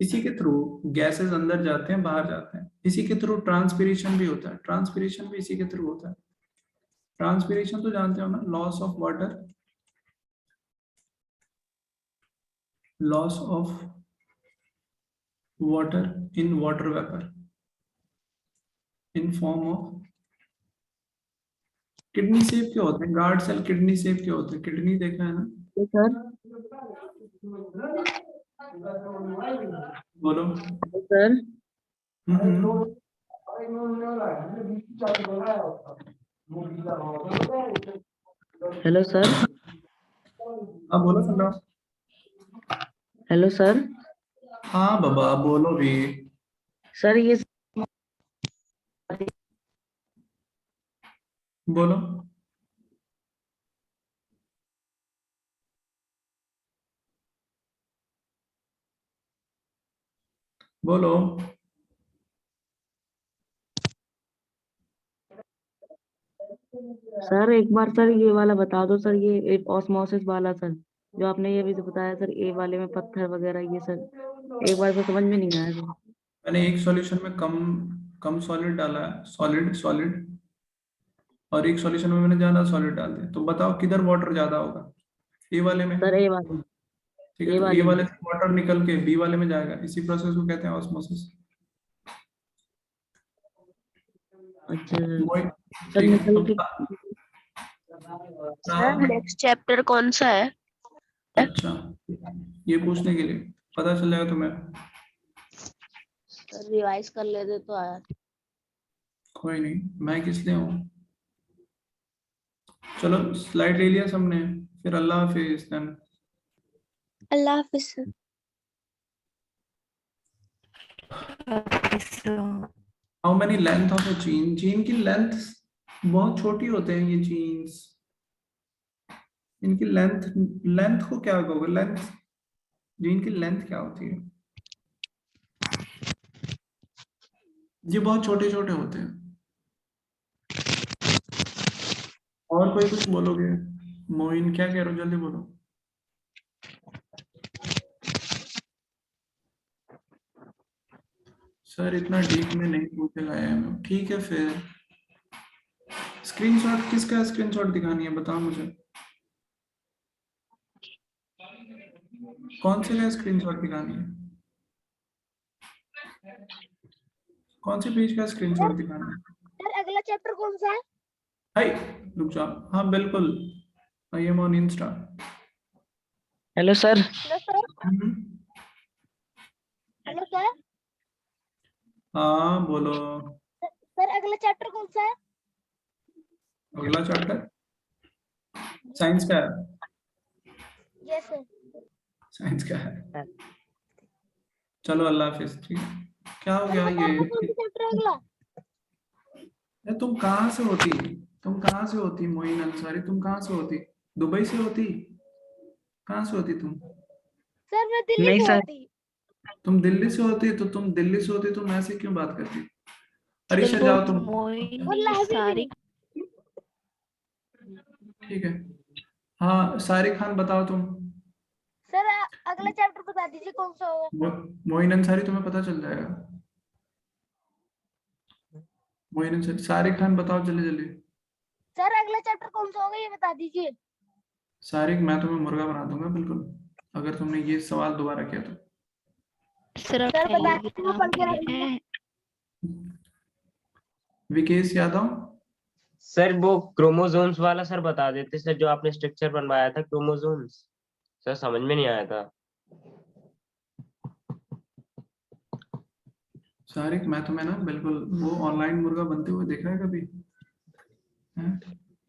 इसी के थ्रू गैसेस अंदर जाते हैं, बाहर जाते हैं। इसी के थ्रू ट्रांसपिरेशन भी होता है, ट्रांसपिरेशन भी इसी के थ्रू होता है। ट्रांसपिरेशन तो जानते हो ना, loss of water, loss of water in water vapour in form of kidney shape के होते हैं। गार्ड सेल किडनी शेप के होते हैं, किडनी देखा है ना सर। बोलो सर हेलो सर। हाँ बोलो सुनो। Hello sir. हाँ बाबा बोलो भी। सर ये बोलो। बोलो। सर एक बार सर ये वाला बता दो सर, ये ऑस्मोसिस वाला सर, जो आपने ये भी तो बताया सर, ए वाले में पत्थर वगैरह ये सर, एक बार तो समझ में नहीं आया सर। मैंने एक सॉल्यूशन में कम सॉलिड डाला है, सॉलिड, और एक सॉल्यूशन में मैंने ज्यादा सॉलिड डाल दिया। तो बताओ किधर वाटर ज्यादा होगा? ए वाले में। सर ए वाले, ठीक है, तो ए वाले से वाटर निकल के बी वाले में जाएगा, इसी प्रोसेस को कहते हैं ऑस्मोसिस। अच्छा ठीक है, सर नेक्स्ट चैप्टर कौन सा है? अच्छा, ये पूछने के लिए पता चल जाएगा तुम्हें। सर रिवाइज कर लेते तो आया। कोई नहीं, मैं किस लिए हूँ। चलो स्लाइड ले लिया सबने, फिर अल्लाह हाफिज। अल्लाह हाफिज sir. How many length of a chain? Chain की लेंथ बहुत छोटी होते हैं ये चेन्स। इनकी लेंथ को क्या कहोगे? लेंथ, चेन की लेंथ क्या होती है? ये बहुत छोटे छोटे होते हैं। और कोई कुछ बोलोगे? मोइन क्या कह रहे हो, जल्दी बोलो। सर इतना डीप में नहीं पूछेगा यार। ठीक है फिर, स्क्रीनशॉट किसका स्क्रीनशॉट दिखानी है बताओ मुझे। कौन से का स्क्रीनशॉट दिखानी है? कौन से पेज का स्क्रीनशॉट दिखाना है? सर अगला चैप्टर कौन सा है? हाय रुक जाओ, हाँ बिल्कुल, I am on Insta. Hello sir. Hello sir. हाँ बोलो। सर अगला चैप्टर कौन सा है? अगला चैप्टर साइंस का है। Yes sir. साइंस का है। चलो अल्लाह हाफिज। ठीक है, क्या हो गया ये? चैप्टर अगला तुम कहाँ से होती? तुम कहाँ से होती मोइन अंसारी? तुम कहाँ से होती? दुबई से होती? कहाँ से होती तुम? सर मैं दिल्ली से होती। तुम दिल्ली से होती तो तुम ऐसे क्यों बात करती? अरीशा जाओ तुम। सारी ठीक है, हाँ सारिक खान बताओ तुम। सर अगला चैप्टर बता दीजिए कौन सा होगा। मोइन अंसारी तुम्हें पता चल जाएगा। मोइन अंसारी, सारिक खान बताओ जल्दी जल्दी। सर अगला चैप्टर कौन सा होगा ये बता दीजिए। सारिक मैं तुम्हें मुर्गा बना दूंगा बिल्कुल, अगर तुमने ये सवाल दोबारा किया तो। सर बता दीजिए, मैं पढ़ के रखूंगा। विकेश यादव। सर वो क्रोमोसोम्स वाला सर बता देते सर, जो आपने स्ट्रक्चर बनवाया था क्रोमोसोम्स, सर समझ में नहीं आया था। सारिक मैं तुम्हें ना बिल्कुल वो ऑनलाइन मुर्गा बनते हुए देखा है कभी?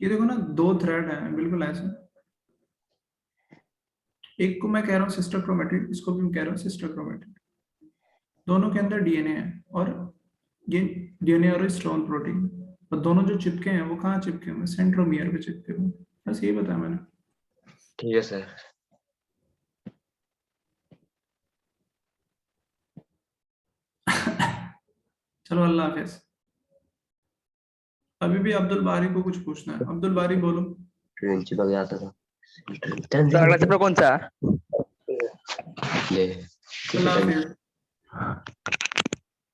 ये देखो ना, 2 थ्रेड है बिल्कुल ऐसे। एक को मैं कह रहा हूँ सिस्टर क्रोमेटिड, इसको भी मैं कह रहा हूँ सिस्टर क्रोमेटिड। दोनों के अंदर डीएनए है, और ये डीएनए और स्ट्रॉन्ग प्रोटीन, और दोनों जो चिपके हैं वो कहाँ चिपके हुए? सेंट्रोमियर पे चिपके हुए। बस यही बताया मैंने। ठीक है सर। चलो अल्लाह हाफिज। अभी भी अब्दुल बारी को कुछ पूछना है। अब्दुल बारी बोलो। प्रिंसिपल आता था। सर अगला चैप्टर कौन सा? ले अल्लाह हाफिज।